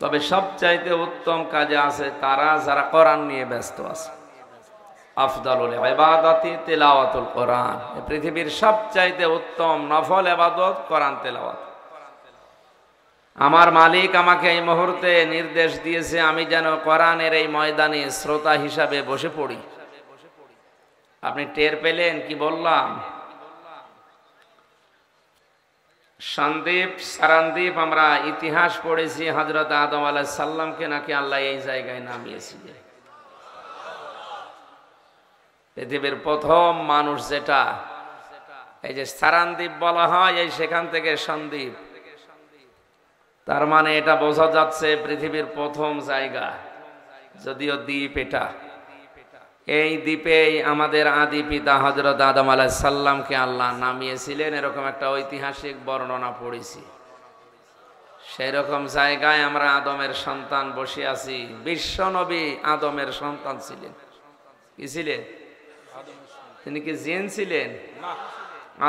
তবে সবচাইতে উত্তম কাজে আছে তারা যারা কোরআন নিয়ে ব্যস্ত আছে। আফদালুল ইবাদাতি তিলাওয়াতুল কোরআন। পৃথিবীর সবচাইতে উত্তম নফল ইবাদত কোরআন তেলাওয়াত। আমার মালিক আমাকে এই মুহূর্তে নির্দেশ দিয়েছে আমি যেন কোরআনের এই ময়দানে শ্রোতা হিসাবে বসে পড়ি। আপনি টের পেলেন কি বললাম? সন্দীপ সারান্দীপ আমরা ইতিহাস পড়েছি, হযরত আদম আলাইহিস সালামকে নাকি আল্লাহ এই জায়গায় নামিয়েছিলেন। পৃথিবীর প্রথম মানুষ যেটা, এই যে সারান্দীপ বলা হয়, এই সেখান থেকে সন্দীপ, তার মানে এটা বোঝা যাচ্ছে পৃথিবীর প্রথম জায়গা, যদিও দ্বীপ এটা। এই দ্বীপেই আমাদের আদি পিতা হযরত আদম আলাইহিস সালামকে আল্লাহ নামিয়েছিলেন, এরকম একটা ঐতিহাসিক বর্ণনা পড়েছি। সেই রকম জায়গায় আমরা আদমের সন্তান বসে আছি। বিশ্ব নবী আদমের সন্তান ছিলেন। কি ছিলেন? তিনি কি জিন ছিলেন?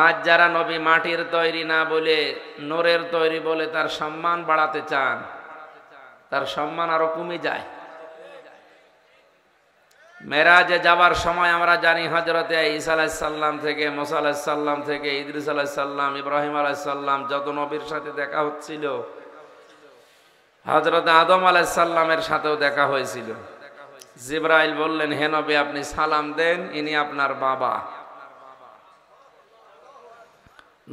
আজ যারা নবী মাটির তৈরি না বলে নূরের তৈরি বলে তার সম্মান বাড়াতে চান, তার সম্মান আরো কমে যায়। মেরাজে যাবার সময় আমরা জানি হযরতে ঈসা আলাইহিস সালাম থেকে, মুসা আলাইহিস সালাম থেকে, ইদ্রিস আলাইহিস সালাম, ইব্রাহিম আলাইহিস সালাম, যত নবীর সাথে দেখা হচ্ছিল, হযরত আদম আলাইহিস সালামের সাথেও দেখা হয়েছিল। জিবরাইল বললেন, হে নবী আপনি সালাম দেন, ইনি আপনার বাবা।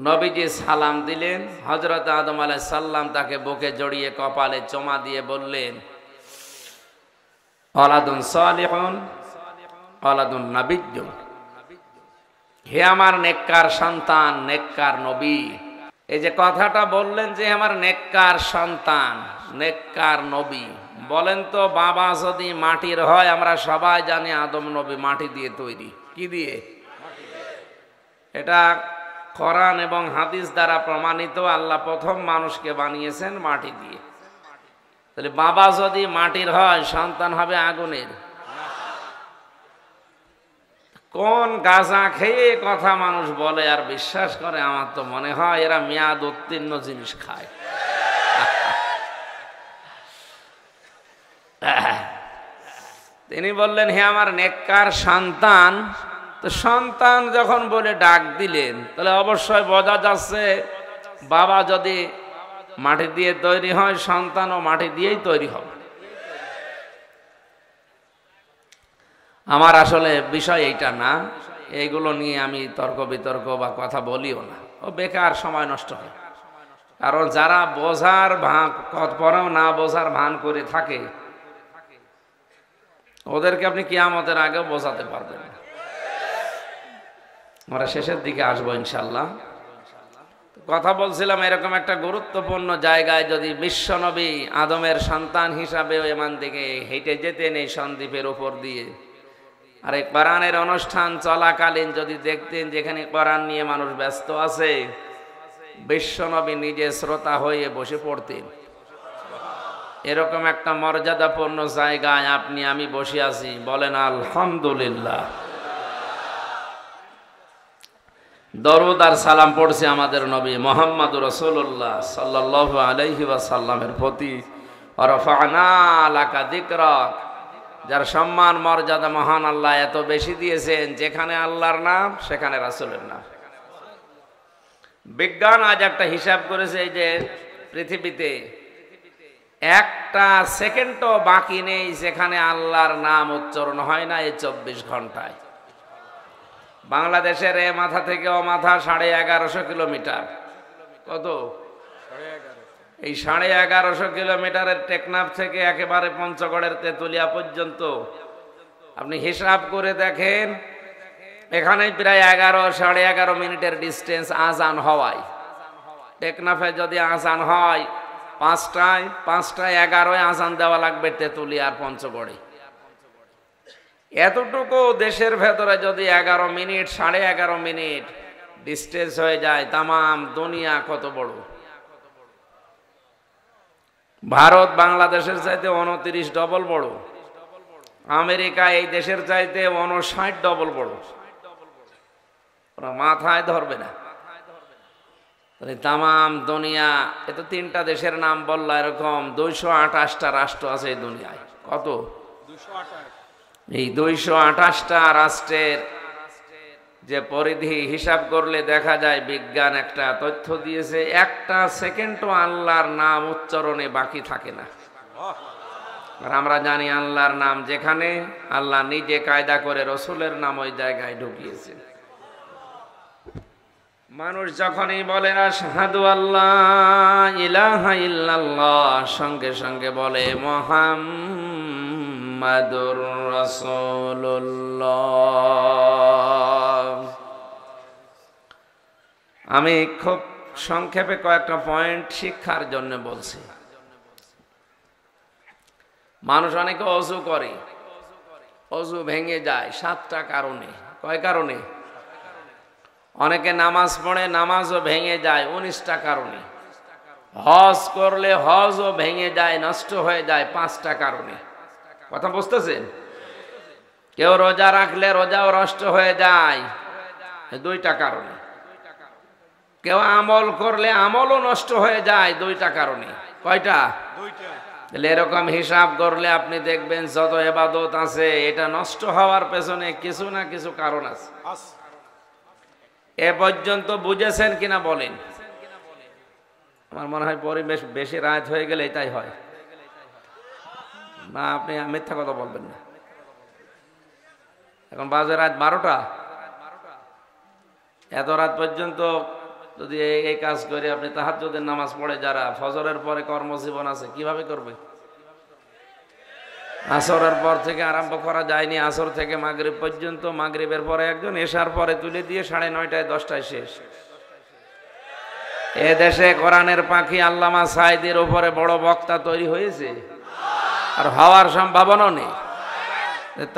নবীজি সালাম দিলেন। হযরত আদম আলাইহিস সালাম তাকে বুকে জড়িয়ে কপালে চুমা দিয়ে বললেন, ওয়ালাদুন সালিহুন ওয়ালাদুন নাবিয়্যুন, হে আমার নেককার সন্তান, নেককার নবী। এই যে কথাটা বললেন যে আমার নেককার সন্তান, নেককার নবী, বলেন তো বাবা যদি মাটির হয়, আমরা সবাই জানি আদম নবী মাটি দিয়ে তৈরি। কি দিয়ে? এটা কোরআন এবং হাদিস দ্বারা প্রমাণিত। আল্লাহ প্রথম মানুষকে বানিয়েছেন মাটি দিয়ে। তাহলে বাবা যদি মাটির হয়, সন্তান হবে আগুনের। কোন গাঁজা খেয়ে কথা মানুষ বলে আর বিশ্বাস করে? আমার তো মনে হয় এরা মেয়াদ উত্তীর্ণ জিনিস খায়। তিনি বললেন, হে আমার নেককার সন্তান। তো সন্তান যখন বলে ডাক দিলেন, তাহলে অবশ্যই বোঝা যাচ্ছে বাবা যদি মাটি দিয়ে তৈরি হয়, সন্তানও মাটি দিয়েই তৈরি হবে। আমার আসলে বিষয় এইটা না, এইগুলো নিয়ে আমি তর্ক বিতর্ক বা কথা বলিও না, ও বেকার সময় নষ্ট হয়। কারণ যারা বোঝার ভান, পরেও না বোঝার ভান করে থাকে, ওদেরকে আপনি কিয়ামতের আগেও বোঝাতে পারবেন না। আমরা শেষের দিকে আসবো ইনশাল্লাহ। কথা বলছিলাম এরকম একটা গুরুত্বপূর্ণ জায়গায় যদি বিশ্বনবী আদমের সন্তান হিসাবে এমান দিকে হেঁটে যেতেন এই সন্দ্বীপের উপর দিয়ে, আর এই কোরআনের অনুষ্ঠান চলাকালীন যদি দেখতেন যেখানে কোরআন নিয়ে মানুষ ব্যস্ত আছে, বিশ্বনবী নিজে শ্রোতা হয়ে বসে পড়তেন। এরকম একটা মর্যাদাপূর্ণ জায়গায় আপনি আমি বসে আছি, বলেন আলহামদুলিল্লাহ। দরুদ আর সালাম পড়ছে আমাদের নবী মুহাম্মদুর রাসূলুল্লাহ সাল্লাল্লাহু আলাইহি ওয়াসাল্লামের প্রতি। ওয়ারাফা'না লাকা যিকরাক, যার সম্মান মর্যাদা মহান আল্লাহ এত বেশি দিয়েছেন, যেখানে আল্লাহর নাম সেখানে রাসূলের নাম। বিজ্ঞান আজ একটা হিসাব করেছে, এই যে পৃথিবীতে একটা সেকেন্ডও বাকি নেই যেখানে আল্লাহর নাম উচ্চারণ হয় না এই 24 ঘন্টায়। বাংলাদেশের এ মাথা থেকে ও মাথা 1150 কিলোমিটার। কত? এই 1150 কিলোমিটারের টেকনাফ থেকে একেবারে পঞ্চগড়ের তেতুলিয়া পর্যন্ত আপনি হিসাব করে দেখেন, এখানে প্রায় 11-11.5 মিনিটের ডিস্টেন্স আজান হওয়ায়। টেকনাফে যদি আজান হয় 5টায় 11 আজান দেওয়া লাগবে তেতুলিয়া আর পঞ্চগড়ে। এতটুকু দেশের ভেতরে যদি 11 মিনিট 11.5 মিনিট ডিস্টেন্স হয়ে যায়, তামাম দুনিয়া কত বড়। ভারত বাংলাদেশের চাইতে 29 ডবল বড়। আমেরিকা এই দেশের চাইতে 59 ডবল বড়। ওরা মাথায় ধরবে না। তামাম দুনিয়া, এ তো 3টা দেশের নাম বললা, এরকম 228টা রাষ্ট্র আছে এই দুনিয়ায়। কত? 228। এই 228টা রাষ্ট্রের যে পরিধি হিসাব করলে দেখা যায়, বিজ্ঞান একটা তথ্য দিয়েছে, একটা সেকেন্ডও আল্লাহর নাম উচ্চারণে বাকি থাকে না। আর আমরা জানি আল্লাহর নাম যেখানে, আল্লাহ নিজে কায়দা করে রসুলের নাম ওই জায়গায় ঢুকিয়েছে। মানুষ যখনই বলে আশহাদু আল্লাহ ইলাহা ইল্লাল্লাহ, সঙ্গে সঙ্গে বলে মুহাম্মাদুর রাসূলুল্লাহ। আমি খুব সংক্ষেপে কয়েকটা পয়েন্ট শিক্ষার জন্য বলছি। মানুষ অনেকে অজু করে, অজু ভেঙে যায় 7টা কারণে। কয় কারণে? অনেকে নামাজ পড়ে, নামাজও ভেঙে যায় 19টা কারণে। হজ করলে হজও ভেঙে যায়, নষ্ট হয়ে যায় 5টা কারণে। কথা বুঝতেছেন? কেউ রোজা রাখলে রোজাও নষ্ট হয়ে যায় 2টা কারণে। কেউ আমল করলে আমলও নষ্ট হয়ে যায় 2টা কারণে। কয়টা? 2টা। এরকম হিসাব করলে আপনি দেখবেন যত ইবাদত আছে, এটা নষ্ট হওয়ার পেছনে কিছু না কিছু কারণ আছে। এ পর্যন্ত বুঝেছেন কিনা বলেন? আমার মনে হয় পরিবেশ বেশি রাত হয়ে গেলে এটাই হয় না। আপনি মিথ্যা কথা বলবেন না। এখন বাজে রাত 12টা। এত রাত পর্যন্ত যদি এই কাজ করে আপনি তাহাজ্জুদের নামাজ পড়ে, যারা ফজরের পরে কর্মজীবন আছে, কিভাবে করবে? আসরের পর থেকে আরম্ভ করা যায়নি, আসর থেকে মাগরিব পর্যন্ত, মাগরিবের পরে একজন, এশার পরে তুলে দিয়ে 9:30 10টায় শেষ। এ দেশে কোরআনের পাখি আল্লামা সাঈদীর উপরে বড় বক্তা তৈরি হয়েছে, আর হওয়ার সম্ভাবনা নেই।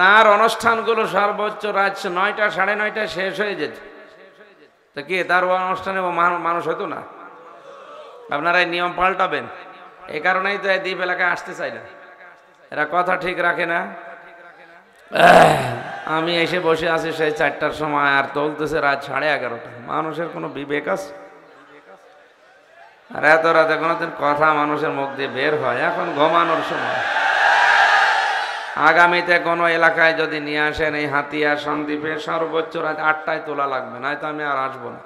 তার অনুষ্ঠানগুলো সর্বোচ্চ রাত 9টা 9:30 শেষ হয়ে যেত। তো কি তার অনুষ্ঠানে মানুষ হতো না? আপনারা এই নিয়ম পাল্টাবেন। এই কারণেই তো এই দ্বীপ এলাকায় আসতে চাই না, এরা কথা ঠিক রাখে না। আমি এসে বসে আছি সেই 4টার সময়, আর চলতেছে রাত 11:30। মানুষের কোনো বিবেক আছে? আর এত রাতে কোনোদিন কথা মানুষের মুখ দিয়ে বের হয়? এখন ঘুমানোর সময়। আগামীতে কোনো এলাকায় যদি নিয়ে আসেন এই হাতিয়া সন্দ্বীপে, সর্বোচ্চ রাত 8টায় তোলা লাগবে, নয়তো আমি আর আসবো না।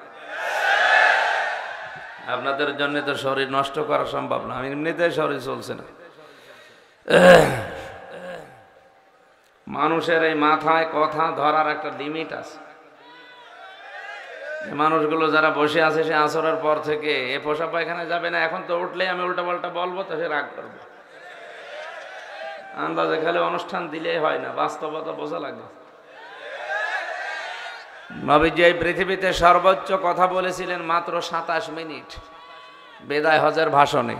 আপনাদের জন্য তো শরীর নষ্ট করা সম্ভব না, আমি এমনিতে শরীর চলছে না। মানুষের এই মাথায় কথা ধরার একটা লিমিট আছে। মানুষগুলো যারা বসে আছে, সে আসরের পর থেকে এ পোষা পায়খানা যাবে না, এখন তো উঠলেই আমি উল্টা পাল্টা বলবো, তো সে রাগ করবে। আন্দাজে খালি অনুষ্ঠান দিলেই হয় না, বাস্তবতা বোঝা লাগবে। নবীজি এই পৃথিবীতে সর্বোচ্চ কথা বলেছিলেন মাত্র 27 মিনিট বিদায় হজের ভাষণে।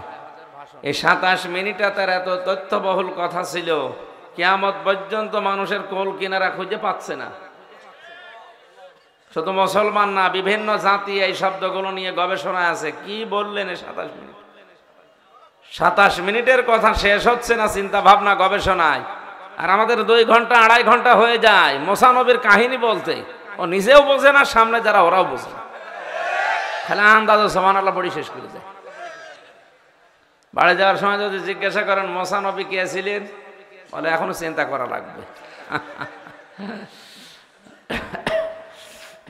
এই 27 মিনিটে তার এত তথ্যবহুল কথা ছিল, কিয়ামত পর্যন্ত মানুষের কোল কিনারা খুঁজে পাচ্ছে না। শুধু মুসলমান না, বিভিন্ন জাতি এই শব্দগুলো নিয়ে গবেষণা আছে। কি বললেন 27 মিনিট? 27 মিনিটের কথা শেষ হচ্ছে না চিন্তা ভাবনা গবেষণায়, আর আমাদের 2 ঘন্টা 2.5 ঘন্টা হয়ে যায় মুসা নবীর কাহিনী বলতে। ও নিজেও বোঝে না, সামনে যারা ওরাও বোঝে না, খালি আন্দাজে সুবহানাল্লাহ পড়ি শেষ করে যায়। বাড়ি যাওয়ার সময় যদি জিজ্ঞাসা করেন মুসা নবী কে ছিলেন, বলে এখনো চিন্তা করা লাগবে।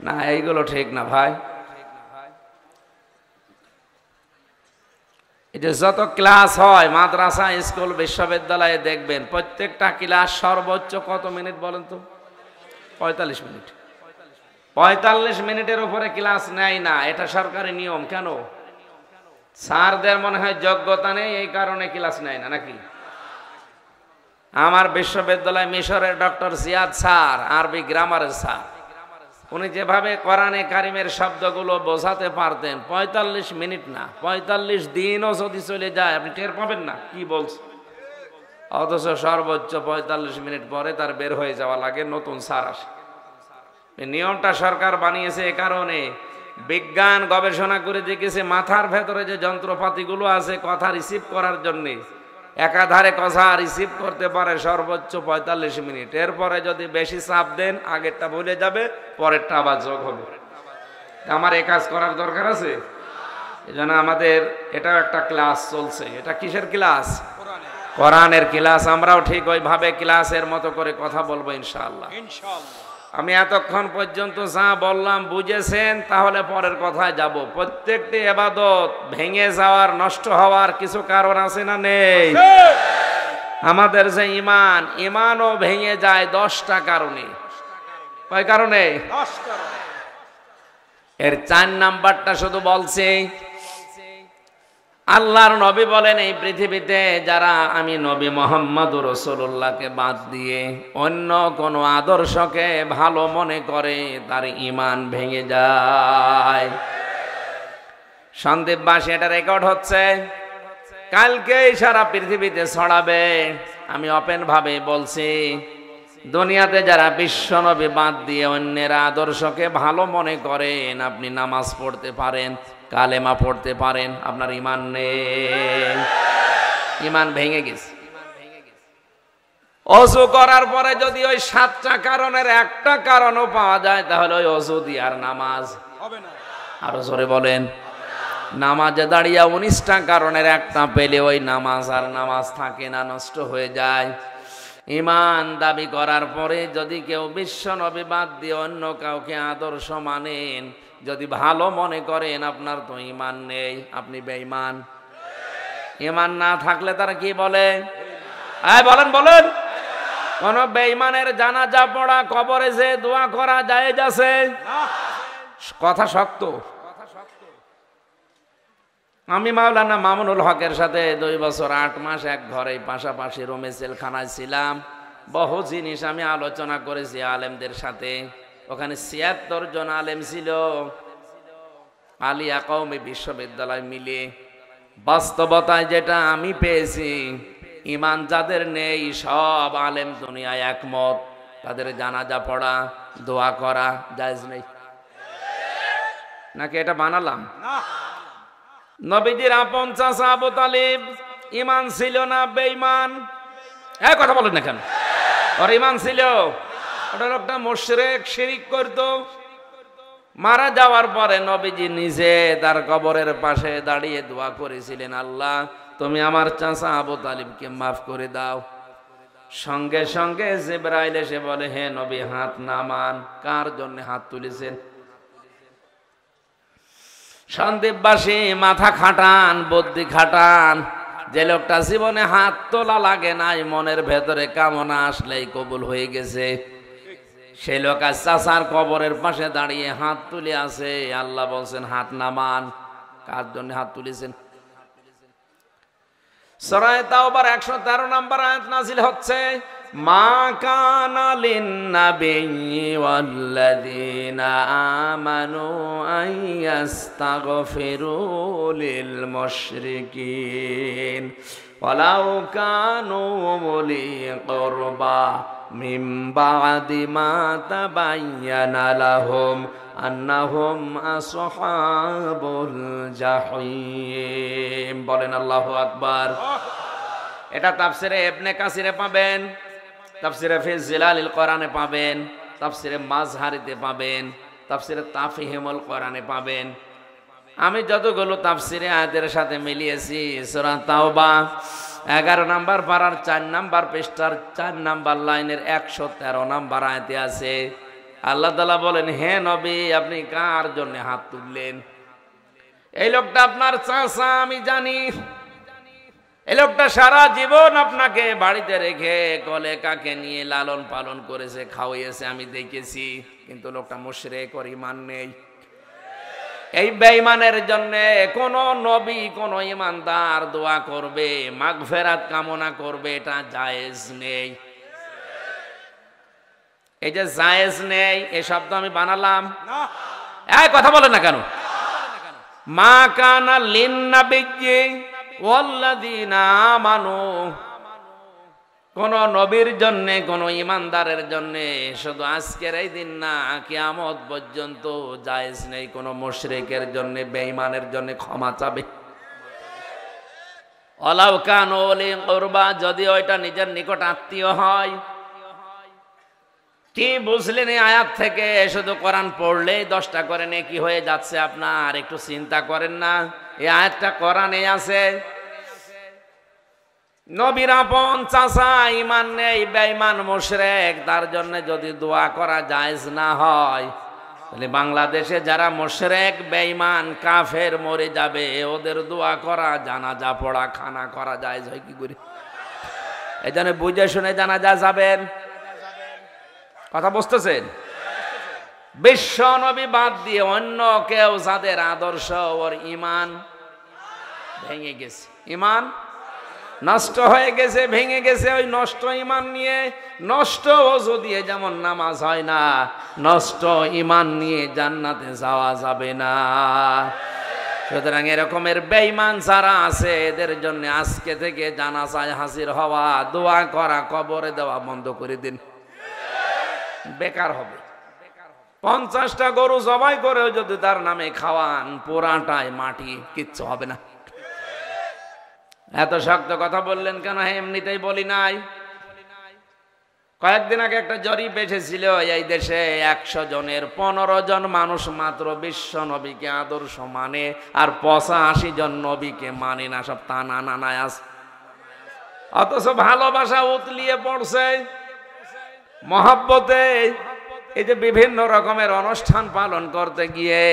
না, এইগুলো ঠিক না ভাই। এটা যত ক্লাস হয় মাদ্রাসা, স্কুল, বিশ্ববিদ্যালয়ে দেখবেন প্রত্যেকটা ক্লাস সর্বোচ্চ কত মিনিট বলেন তো? 45 মিনিট। 45 মিনিটের উপরে ক্লাস নেয় না, এটা সরকারি নিয়ম। কেন? স্যারদের মনে হয় যোগ্যতা নেই, এই কারণে ক্লাস নেয় না নাকি? আমার বিশ্ববিদ্যালয় মিশরের ডক্টর জিয়াদ স্যার, আরবি গ্রামারের স্যার, উনি যেভাবে কোরআনে কারিমের শব্দগুলো বোঝাতে পারতেন, 45 মিনিট না 45 দিনও যদি চলে যায় আপনি টের পাবেন না কি বলছে। অথচ সর্বোচ্চ 45 মিনিট পরে তার বের হয়ে যাওয়া লাগে, নতুন স্যার আসে। এই নিয়মটা সরকার বানিয়েছে এ কারণে, বিজ্ঞান গবেষণা করে দেখেছে মাথার ভেতরে যে যন্ত্রপাতিগুলো আছে কথা রিসিভ করার জন্য, একাধারে কথা রিসিভ করতে পারে সর্বোচ্চ 45 মিনিট। এরপরে যদি বেশি চাপ দেন, আগেরটা ভুলে যাবে, পরেরটা আবার যোগ হবে। আমার এ কাজ করার দরকার আছে? এজন্য আমাদের এটাও একটা ক্লাস চলছে। এটা কিসের ক্লাস? কোরআনের ক্লাস। আমরাও ঠিক ওইভাবে ক্লাসের মতো করে কথা বলবো ইনশাআল্লাহ। আমি এতক্ষণ পর্যন্ত যা বললাম বুঝেছেন, তাহলে পরের কথায় যাব। প্রত্যেকটি ইবাদত ভেঙে যাওয়ার, নষ্ট হওয়ার কিছু কারণ আছে না নেই? আমাদের যে ইমানও ভেঙে যায় 10টা কারণে। কয় কারণে? 10 কারণে। এর 4 নাম্বারটা শুধু বলছি। আল্লাহর নবী বলেন, এই পৃথিবীতে যারা আমি নবী মুহাম্মদুর রাসূলুল্লাহকে বাদ দিয়ে অন্য কোন আদর্শকে ভালো মনে করে, তার ঈমান ভেঙে যায়। সন্দীপবাসী, এটা রেকর্ড হচ্ছে, কালকেই সারা পৃথিবীতে ছড়াবে। আমি ওপেন ভাবে বলছি, দুনিয়াতে যারা বিশ্ব নবী বাদ দিয়ে অন্যের আদর্শকে ভালো মনে করেন, আপনি নামাজ পড়তে পারেন, কালেমা পড়তে পারেন, আপনার ঈমান নেই, ঈমান ভেঙে গেছে। ওযু করার পরে যদি ওই 7টা কারণের একটা কারণও পাওয়া যায়, তাহলে ওই ওযু দিয়ে আর নামাজ হবে না। আরো জোরে বলেন। নামাজে দাঁড়িয়ে 19টা কারণের একটা পেলে ওই নামাজ আর নামাজ থাকে না, নষ্ট হয়ে যায়। ঈমান দাবি করার পরে যদি কেউ বিশ্ব নবী বাদ দিয়ে অন্য কাউকে আদর্শ মানেন, যদি ভালো মনে করেন, আপনার তো ঈমান নেই, আপনি বেঈমান। ঈমান না থাকলে তারা কি বলে? বলেন বলেন। কোন বেঈমানের জানাজা পড়া, কবরে যে দোয়া করা জায়েজ আছে? কথা শক্ত। আমি মাওলানা মামুনুল হকের সাথে 2 বছর 8 মাস এক ঘরে পাশাপাশি রুমে জেলখানায় ছিলাম। বহু জিনিস আমি আলোচনা করেছি আলেমদের সাথে। ওখানে 76 জন আলেম ছিল, আলিয়া কওমি বিশ্ববিদ্যালয় মিলে। বাস্তবতায় যেটা আমি পেয়েছি, ঈমান যাদের নেই, সব আলেম দুনিয়ায় একমত, তাদের জানাজা পড়া, দোয়া করা জায়েজ নেই। নাকি এটা বানালাম? নবীজির আপন চাচা আবু তালিব ঈমান ছিল না বেঈমান? কথা বলেন না কেন? ওর ঈমান ছিল। ওটা একটা মুশরিক, শিরিক করত। মারা যাওয়ার পরে নবীজি নিজে তার কবরের পাশে দাঁড়িয়ে দোয়া করেছিলেন, আল্লাহ তুমি আমার চাচা আবু তালিবকে মাফ করে দাও। সঙ্গে সঙ্গে জিবরাইল এসে বলে, হে নবী, হাত নামান। কার জন্য হাত তুলেছেন? সন্দীপবাসী, মাথা খাটান, বুদ্ধি খাটান। যে লোকটা জীবনে হাত তোলা লাগে নাই, মনের ভেতরে কামনা আসলেই কবুল হয়ে গেছে, সেই লোক আজ চাচার কবরের পাশে দাঁড়িয়ে হাত তুলে আছে। আল্লাহ বলছেন হাত নামান। কার জন্য হাত তুলেছেন? সূরা তাওবার 113 নম্বর আয়াত নাযিল হচ্ছে, মা কানা লিন-নাবিয়্যি ওয়াল্লাযীনা আমানু আইয়াস্তাগফিরু লিল মুশরিকিন ওয়ালাউ কানু উলি কুরবা মিন বা'দি মা তাবায়্যানা লাহুম আন্নাহুম আসহাবুল জাহিম। বলেন আল্লাহু আকবার। এটা তাফসিরে ইবনে কাসিরে পাবেন, তাফসিরে ফি জিলালিল কোরআনে পাবেন, তাফসিরে মাজহারিতে পাবেন, তাফসিরে তাফহিমুল কোরআনে পাবেন। আমি যতগুলো তাফসিরে আয়াতের সাথে মিলিয়েছি, সূরা তাওবা 11 নম্বর পারার 4 নম্বর পৃষ্ঠার 4 নম্বর লাইনের 113 নম্বর আয়াতে আছে, আল্লাহ তাআলা বলেন, হে নবী, আপনি কার জন্য হাত তুললেন? এই লোকটা আপনার চাচা, আমি জানি। এই লোকটা সারা জীবন আপনাকে বাড়িতে রেখে কোলে কাকে নিয়ে লালন পালন করেছে, খাওয়াইয়েছে, আমি দেখেছি। কিন্তু লোকটা মুশরিক, ওর ঈমান নেই। এই বেঈমানের জন্য কোন নবী, কোন ঈমানদার দোয়া করবে, মাগফিরাত কামনা করবে, এটা জায়েজ নেই। এই যে জায়েজ নেই, এই শব্দ আমি বানালাম না। কথা বলেন না কেন? মা কানা লিন-নাবিয়্যি ওয়াল্লাযীনা আমানু, কোন নবীর জন্য, কোন ঈমানদারের জন্য, শুধু আজকের এই দিন না, কিয়ামত পর্যন্ত জায়েজ নেই কোন মুশরিকের জন্য, বেঈমানের জন্য ক্ষমা চাবে। ওয়ালাউ কানু উলি কুরবা, যদি ওইটা নিজের নিকট আত্মীয় হয়। কি বুঝলেন এই আয়াত থেকে? শুধু কোরআন পড়লেই 10টা করে নেকি হয়ে যাচ্ছে আপনার? একটু চিন্তা করেন না, এই আয়াতটা কোরআনে আছে। নবীর আপন চাচা ঈমান নেই, বেঈমান মুশরিক, তার জন্য যদি দোয়া করা জায়েজ না হয়, তাহলে বাংলাদেশে যারা মুশরিক বেঈমান কাফের মরে যাবে, ওদের দোয়া করা, জানাজা পড়া, খানা করা জায়েজ হয় কি করে? এই জন্য বুঝে শুনে জানাজা যাবেন। কথা বুঝতেছেন? বিশ্ব নবী বাদ দিয়ে অন্য কেউ যাদের আদর্শ, ওর ঈমান ভেঙে গেছে, ঈমান নষ্ট হয়ে গেছে, ভেঙে গেছে। ওই নষ্ট ঈমান নিয়ে, নষ্ট ওযু দিয়ে যেমন নামাজ হয় না, নষ্ট ঈমান নিয়ে জান্নাতে যাওয়া যাবে না। সুতরাং এরকমের বেঈমান যারা আছে, এদের জন্য আজকে থেকে জানাজায় হাজির হওয়া, দোয়া করা, কবরে দেওয়া বন্ধ করে দিন, বেকার হবে। 50টা গরু জবাই করেও যদি তার নামে খাওয়ান, পুরাটাই মাটি, কিচ্ছু হবে না। এত শক্ত কথা বললেন কেন? এমনিতেই বলি নাই। কয়েকদিন আগে একটা জরিপ এসেছিল, এই দেশে 100 জনের 15 জন মানুষ মাত্র বিশ্ব নবীকে আদর্শ মানে, আর 85 জন নবীকে মানে না, সব টানা নানায়াস। অথচ ভালোবাসা উতলিয়ে পড়ছে মহব্বতে। এই যে বিভিন্ন রকমের অনুষ্ঠান পালন করতে গিয়ে,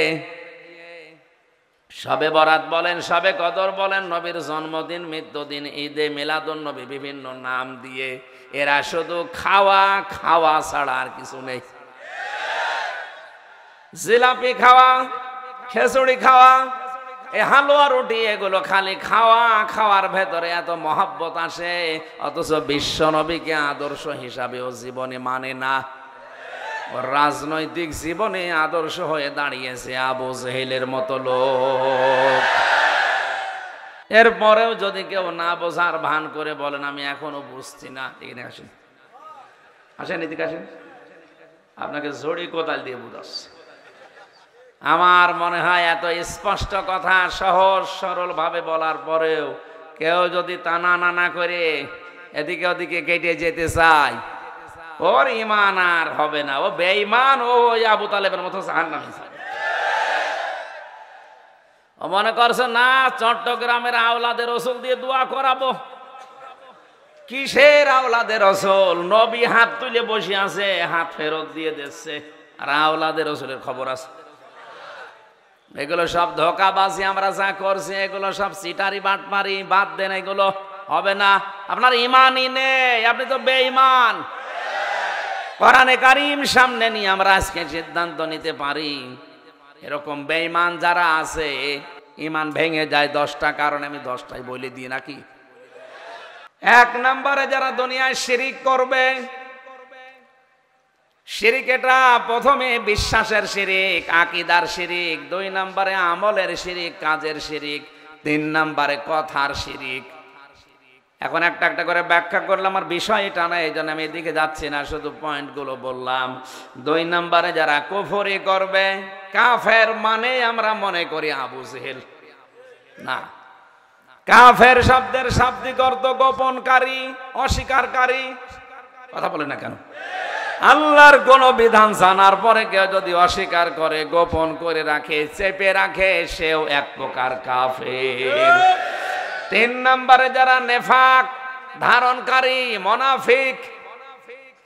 শবে বরাত বলেন, শবে কদর বলেন, নবীর জন্মদিন, মৃত্যুদিন, ঈদে মিলাদুন নবী, বিভিন্ন নাম দিয়ে এরা শুধু খাওয়া খাওয়া ছাড়া আর কিছু নেই। জিলাপি খাওয়া, খিচুড়ি খাওয়া, এই হালুয়া রুটি, এগুলো খালি খাওয়া, খাওয়ার ভেতরে এত মহব্বত আসে, অথচ বিশ্ব নবীকে আদর্শ হিসাবেও জীবনে মানে না। রাজনৈতিক জীবনে আদর্শ হয়ে দাঁড়িয়েছে আবু জেহেলের মতো লোক। এরপরেও যদি কেউ না বোঝার ভান করে বলেন আমি এখনো বুঝছি না, এখানে আসেন, আসেন, এদিকে আসেন, আপনাকে জড়ি কোদাল দিয়ে বুঝাচ্ছে। আমার মনে হয় এত স্পষ্ট কথা সহজ সরল ভাবে বলার পরেও কেউ যদি টানা নানা করে এদিকে ওদিকে কেটে যেতে চায়, ওর ঈমান আর হবে না, ও বেঈমান, ও আবু তালেবের মতো জাহান্নামী। ও মনে করছে না চট্টগ্রামের আওলাদের রসুল দিয়ে দোয়া করাবো। কিসের আওলাদের রসুল? নবী হাত তুলে বসে আছে, হাত ফেরত দিয়ে দিচ্ছে, আর আওলাদের রসুলের খবর আছে। এগুলো সব ধোঁকাবাজি, আমরা যা করছি এগুলো সব চিটারি বাটমারি, বাদ দেন, এগুলো হবে না। আপনার ঈমানই নেই, আপনি তো বেঈমান। কোরআনে কারীম সামনে নিয়ে আমরা আজকে সিদ্ধান্ত নিতে পারি, এরকম বেঈমান যারা আছে ঈমান ভেঙে যায় 10টা কারণে। আমি 10টাই বলে দিই নাকি? 1 নম্বরে যারা দুনিয়ায় শিরিক করবে, শিরিক এটা প্রথমে বিশ্বাসের শিরিক, আকীদার শিরিক, 2 নম্বরে আমলের শিরিক, কাজের শিরিক, 3 নম্বরে কথার শিরিক। এখন একটা একটা করে ব্যাখ্যা করলাম, আর বিষয়টা না, এই জন্য আমি এদিকে যাচ্ছি না, শুধু পয়েন্টগুলো বললাম। 2 নম্বরে যারা কুফরি করবে, কাফের মানে আমরা মনে করি আবু জেহেল না। কাফের শব্দের শাব্দিক অর্থ গোপনকারী, অস্বীকারী। কথা বলে না কেন? আল্লাহর কোন বিধান জানার পরে কেউ যদি অস্বীকার করে, গোপন করে রাখে, চেপে রাখে, সেও এক প্রকার কাফের। 3 নম্বরে যারা নেফাক ধারণকারী, মুনাফিক,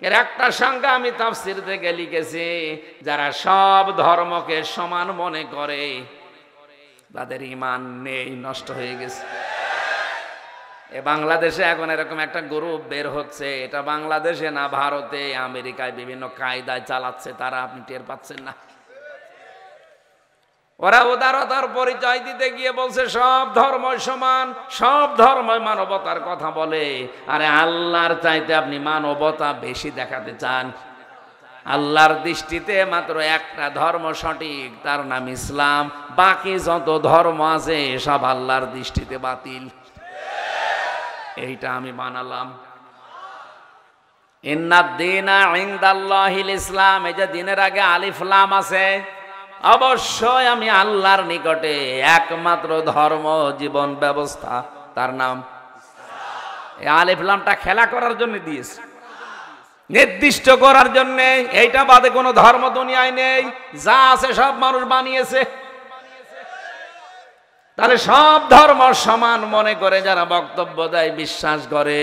এর একটা সংজ্ঞা আমি তাফসীর থেকে লিখেছি, যারা সব ধর্মকে সমান মনে করে, তাদের ঈমান নেই, নষ্ট হয়ে গেছে। এ বাংলাদেশে এখন এরকম একটা গ্রুপ বের হচ্ছে, এটা বাংলাদেশে না, ভারতে, আমেরিকায় বিভিন্ন কায়দায় চালাচ্ছে তারা, আপনি টের পাচ্ছেন না? ওরা উদারতার পরিচয় দিতে গিয়ে বলছে সব ধর্ম সমান, সব ধর্ম মানবতার কথা বলে। আরে আল্লাহর চাইতে আপনি মানবতা বেশি দেখাতে চান? আল্লাহর দৃষ্টিতে মাত্র একটা ধর্ম সঠিক, তার নাম ইসলাম। বাকি যত ধর্ম আছে সব আল্লাহর দৃষ্টিতে বাতিল। এইটা আমি বানালাম। ইন্নাদ দীনা ইনদাল্লাহিল ইসলাম, এই যে দিনের আগে আলিফ লাম আছে, অবশ্যই আমি আল্লাহর নিকটে একমাত্র ধর্ম, জীবন ব্যবস্থা, তার নাম। এই আলিফ লামটা খেলা করার জন্য দিয়েছে। নির্দিষ্ট করার জন্য। এইটা বাদে কোনো ধর্ম দুনিয়ায় নেই, যা আছে সব মানুষ বানিয়েছে। তাহলে সব ধর্ম সমান মনে করে যারা বক্তব্য দেয়, বিশ্বাস করে,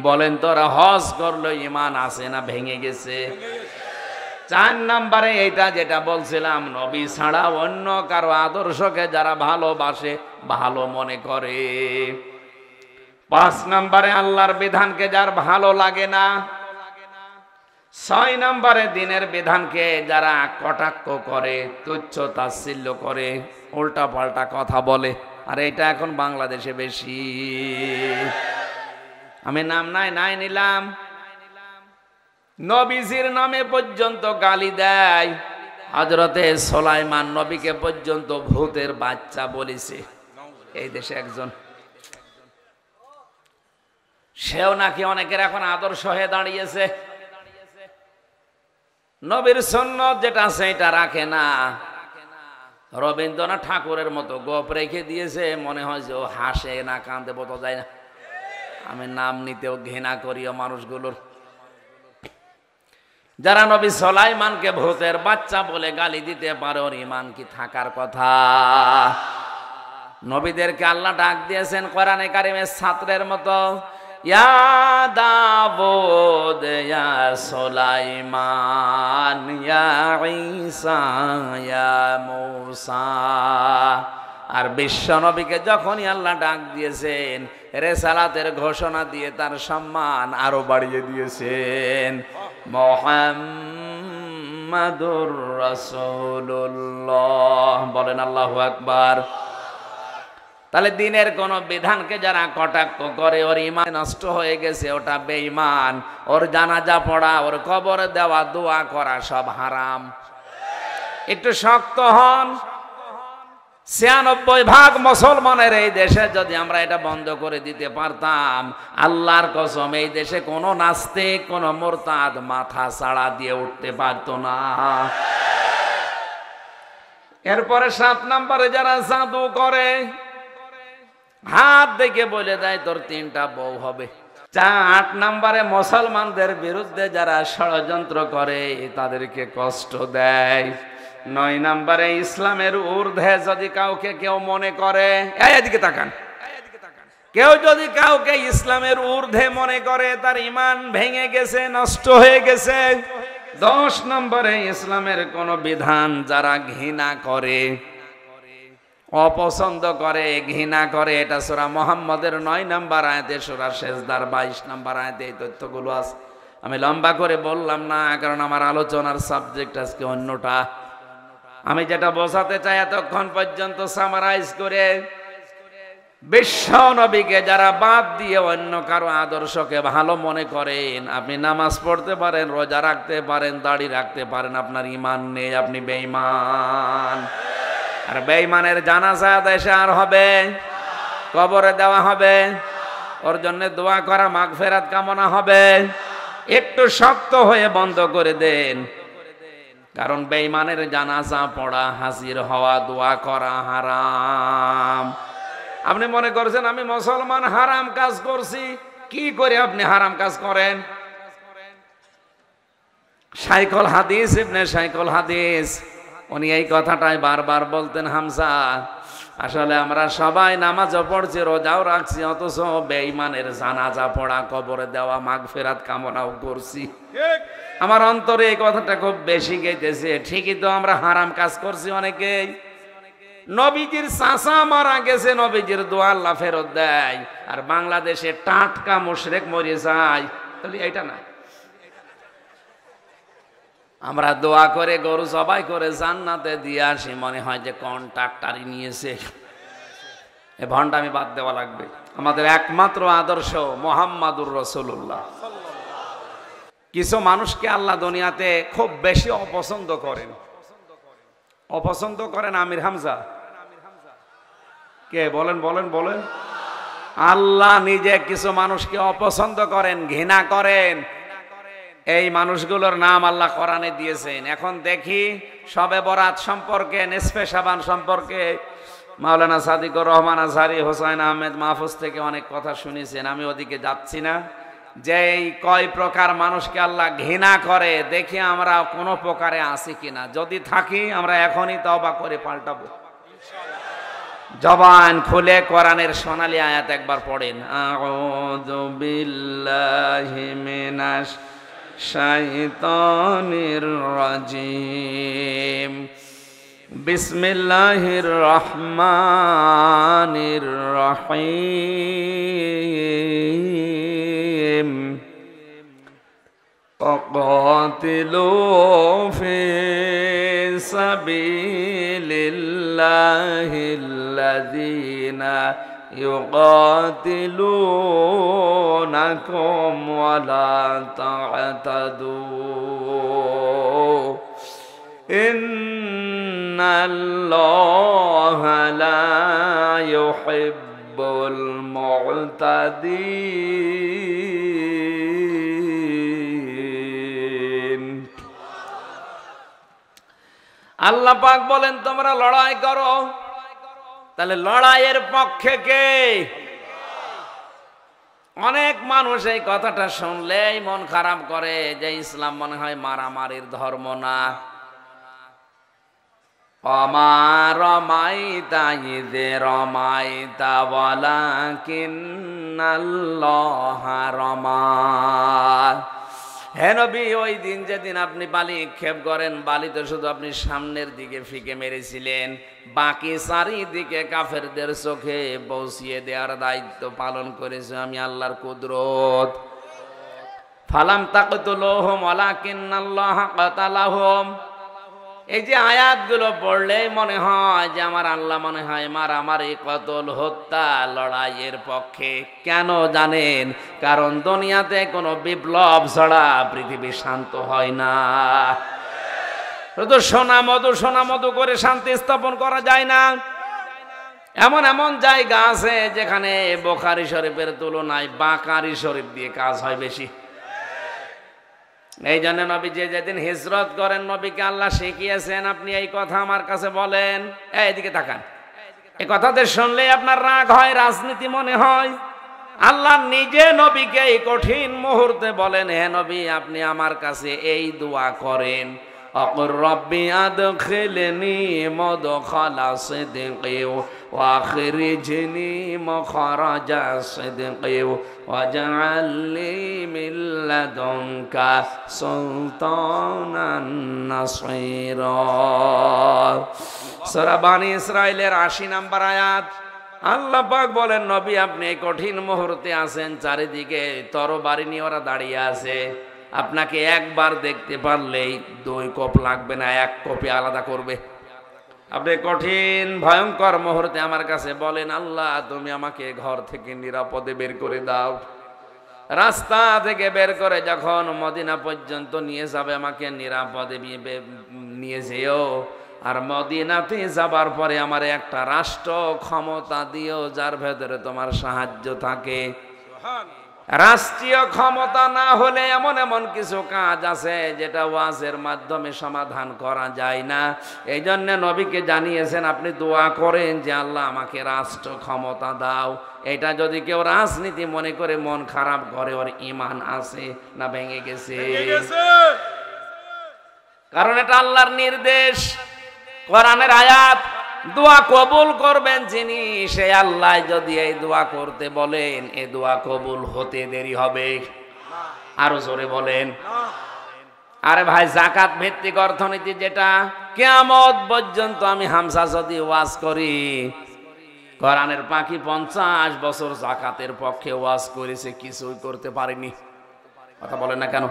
বলেন তোরা হজ করলো ঈমান আছে না ভেঙে গেছে? 4 নম্বরে এইটা যেটা বলছিলাম, নবী ছাড়া অন্য কারো আদর্শকে যারা ভালোবাসে, ভালো মনে করে। 5 নম্বরে আল্লাহর বিধানকে যার ভালো লাগে না। 6 নম্বরে দ্বীনের বিধানকে যারা কটাক্ষ করে, তুচ্ছ তাচ্ছিল্য করে, উল্টা পাল্টা কথা বলে। আর এটা এখন বাংলাদেশে বেশি। আমি নাম নাই নিলাম, নবীজির নামে পর্যন্ত গালি দেয়। হযরতে সুলাইমান নবীকে পর্যন্ত ভূতের বাচ্চা বলেছে। এই দেশে একজন, সেও নাকি অনেকের এখন আদর্শ হয়ে দাঁড়িয়েছে। নবীর সুন্নত যেটা আছে এটা রাখে না। রবীন্দ্রনাথ ঠাকুরের মতো গোপ রেখে দিয়েছে, মনে হয় যে ও হাসে না কাঁদে বোঝা যায় না। আমি নাম নিতেও ঘৃণা করিও মানুষগুলোর। যারা নবী সুলাইমানকে ভূতের বাচ্চা বলে গালি দিতে পারে, ওর ঈমান কি থাকার কথা? নবীদেরকে আল্লাহ ডাক দিয়েছেন কোরআনে কারিমের ছাত্রের মতো, ইয়া দাউদ ইয়া সুলাইমান ইয়া ঈসা ইয়া মূসা। আর বিশ্ব নবীকে যখনই আল্লাহ ডাক দিয়েছেন, রেসালাতের ঘোষণা দিয়ে তার সম্মান আরো বাড়িয়ে দিয়েছেন। মুহাম্মাদুর রাসূলুল্লাহ, বলেন আল্লাহু আকবার। তাহলে দ্বীনের কোন বিধানকে যারা কটাক্ষ করে, ওর ঈমান নষ্ট হয়ে গেছে, ওটা বেঈমান। ওর জানাজা পড়া, ওর কবরে দেওয়া, দোয়া করা সব হারাম। একটু শক্ত হন। 96% মুসলমানের এই দেশে যদি আমরা এটা বন্ধ করে দিতে পারতাম, আল্লাহর কসম এই দেশে কোনো নাস্তিক, কোনো মুরতাদ মাথা ছাড়া দিয়ে উঠতে পারতো না। এরপরে 7 নম্বরে যারা জাদু করে, হাত দেখে বলে দেয় তোর 3টা বউ হবে। 8 নম্বরে মুসলমানদের বিরুদ্ধে যারা ষড়যন্ত্র করে, তাদেরকে কষ্ট দেয়। 9 নম্বরে ইসলামের ঊর্ধ্বে যদি কাউকে কেউ মনে করে, এদিকে তাকান, কেউ যদি কাউকে ইসলামের ঊর্ধ্বে মনে করে, তার ঈমান ভেঙে গেছে, নষ্ট হয়ে গেছে। 10 নম্বরে ইসলামের কোন বিধান যারা ঘৃণা করে, অপছন্দ করে, ঘৃণা করে, এটা সূরা মুহাম্মদের 9 নম্বর আয়াতে, সূরা সেজদার 22 নম্বর আয়াতে এই তথ্যগুলো আছে। আমি লম্বা করে বললাম না, কারণ আমার আলোচনার সাবজেক্ট আজকে অন্যটা। আমি যেটা বোঝাতে চাই এতক্ষণ পর্যন্ত সামারাইজ করে, বিশ্ব নবীকে যারা বাদ দিয়ে অন্য কারো আদর্শকে ভালো মনে করেন, আপনি নামাজ পড়তে পারেন, রোজা রাখতে পারেন, দাড়ি রাখতে পারেন, আপনার ঈমান নেই, আপনি বেঈমান। আর বেঈমানের জানাজা দেশে আর হবে, কবরে দেওয়া হবে, ওর জন্য দোয়া করা, মাগফিরাত কামনা হবে। একটু শক্ত হয়ে বন্ধ করে দেন, কারণ বেঈমানের জানাজা পড়া, হাজির হওয়া, দোয়া করা হারাম। আপনি মনে করছেন আমি মুসলমান, হারাম কাজ করছি। কি করে আপনি হারাম কাজ করেন? শাইখুল হাদিস ইবনে শাইখুল হাদিস উনি এই কথাটাই বারবার বলতেন, হামজা আসলে আমরা সবাই নামাজও পড়ছি, রোজাও রাখছি, অথচ বেঈমানের জানাজা পড়া, কবরে দেওয়া, মাগফিরাত কামনাও করছি। আমার অন্তরে এই কথাটা খুব বেশি গেইতেছে। ঠিকই তো আমরা হারাম কাজ করছি অনেকেই। নবীজির চাচা মারা গেছে, নবীজির দোয়া আল্লাহ ফেরত দেয়, আর বাংলাদেশে টাটকা মুশরিক মরে যায়। তাহলে এইটা না, আমরা দোয়া করে গরু জবাই করে জান্নাতে দিয়ে আসি, মনে হয় যে কন্ট্রাক্টরই নিয়েছে। এ ভণ্ডামি বাদ দেওয়া লাগবে। আমাদের একমাত্র আদর্শ মুহাম্মাদুর রাসূলুল্লাহ। কিছু মানুষকে আল্লাহ দুনিয়াতে খুব বেশি অপছন্দ করেন। অপছন্দ করেন আমির হামজা কে? বলেন বলেন বলেন। আল্লাহ নিজে কিছু মানুষকে অপছন্দ করেন, ঘৃণা করেন। এই মানুষগুলোর নাম আল্লাহ কোরআনে দিয়েছেন। এখন দেখি শবে বরাত সম্পর্কে, নিসফে শাবান সম্পর্কে মাওলানা সাদিকুর রহমান আজহারি, হোসাইন আহমেদ মাহফুজ থেকে অনেক কথা শুনেছেন। আমি ওদিকে যাচ্ছি না, যে এই কয় প্রকার মানুষকে আল্লাহ ঘৃণা করে দেখি আমরা কোনো প্রকারে আছি কিনা। যদি থাকি আমরা এখনই তওবা করে পাল্টাবো। জবান খুলে কোরআনের সোনালী আয়াত একবার পড়েন। আউযু বিল্লাহি মিনাশ শাইতানির রাজিম, বিসমিল্লাহির রহমানির রহিম। ওয়াকাতিলু ফি সাবিলিল্লাহিল্লাযীনা ইউকাতিলুনাকুম ওয়া লা তা'তাদু ইন্নাল্লাহা লা ইউহিব্বুল মু'তাদিন। আল্লাহ পাক বলেন তোমরা লড়াই করো। তাহলে লড়াইয়ের পক্ষে কে? অনেক মানুষ এই কথাটা শুনলেই মন খারাপ করে যে ইসলাম মনে হয় মারামারির ধর্ম না। ওমা রমাইতা ইযে রমাইতা ওয়ালাকিন্নাল্লাহা রমা। হে নবী, ওই দিন যেদিন আপনি বালি নিক্ষেপ করেন, বালি তো শুধু আপনি সামনের দিকে ফিকে মেরেছিলেন, বাকি চারিদিকে কাফেরদের চোখে পৌঁছিয়ে দেওয়ার দায়িত্ব পালন করেছে আমি আল্লাহর কুদরত। ফালাম তাকতুলুহুম ওয়ালাকিন্নাল্লাহা কাতালাহুম। এই যে আয়াতগুলো পড়লেই মনে হয় যে আমার আল্লাহ মনে হয় মারামারি, কতল, হত্যা, লড়াইয়ের পক্ষে। কেন জানেন? কারণ দুনিয়াতে কোনো বিপ্লব ছাড়া পৃথিবী শান্ত হয় না। শুধু সোনা মধু করে শান্তি স্থাপন করা যায় না। এমন এমন জায়গা আছে যেখানে বুখারী শরীফের তুলনায় বাকারি শরীফ দিয়ে কাজ হয় বেশি। এই জন্য নবী যেদিন হিজরত করেন, নবীকে আল্লাহ শিখিয়েছেন আপনি এই কথা আমার কাছে বলেন। এইদিকে তাকান, এই কথাতে শুনলে আপনার রাগ হয়, রাজনীতি মনে হয়। আল্লাহ নিজে নবীকে এই কঠিন মুহূর্তে বলেন, হে নবী আপনি আমার কাছে এই দোয়া করেন, অকুর রব্বি আদখিলনি মুদখালা সিদকি ওয়া আখরিজনি মুখরাজা সিদকি ওয়াজআল লি মিন লাদুনকা সুলতানান নাসীরা। সূরা বনী ইসরাঈলের ৮০ নম্বর আয়াত। আল্লাহ পাক বলেন, নবী আপনি এই কঠিন মুহূর্তে আছেন, চারিদিকে তরবারি নিয়ে ওরা দাঁড়িয়ে আছে। আপনাকে একবার দেখতে পারলেই 2 কোপ লাগবে না, 1 কোপে আলাদা করবে। আপনি কঠিন ভয়ঙ্কর মুহূর্তে আমার কাছে বলেন, আল্লাহ তুমি আমাকে ঘর থেকে নিরাপদে বের করে দাও। রাস্তা থেকে বের করে যখন মদিনা পর্যন্ত নিয়ে যাবে, আমাকে নিরাপদে নিয়ে যেও। আর মদিনাতে যাবার পরে আমার একটা রাষ্ট্র ক্ষমতা দিও যার ভেতরে তোমার সাহায্য থাকে। রাষ্ট্রীয় ক্ষমতা না হলে এমন এমন কিছু কাজ আছে যেটা ওয়াজের মাধ্যমে সমাধান করা যায় না। এই জন্য নবীকে জানিয়েছেন আপনি দোয়া করেন যে আল্লাহ আমাকে রাষ্ট্র ক্ষমতা দাও। এটা যদি কেউ রাজনীতি মনে করে মন খারাপ করে, ওর ঈমান আছে না ভেঙে গেছে? কারণ এটা আল্লাহর নির্দেশ, কোরআনের আয়াত। দোয়া কবুল করবেন যিনি, সে আল্লাহ যদি এই দোয়া করতে বলেন, এই দোয়া কবুল হতে দেরি হবে। আরো জোরে বলেন। আরে ভাই, যাকাত ভিত্তিক অর্থনীতি যেটা, কিয়ামত পর্যন্ত আমি হামসা যদি ওয়াজ করি, কোরআনের পাখি 50 বছর যাকাতের পক্ষে ওয়াজ করেছে, কিছুই করতে পারেনি। কথা বলেন না কেন?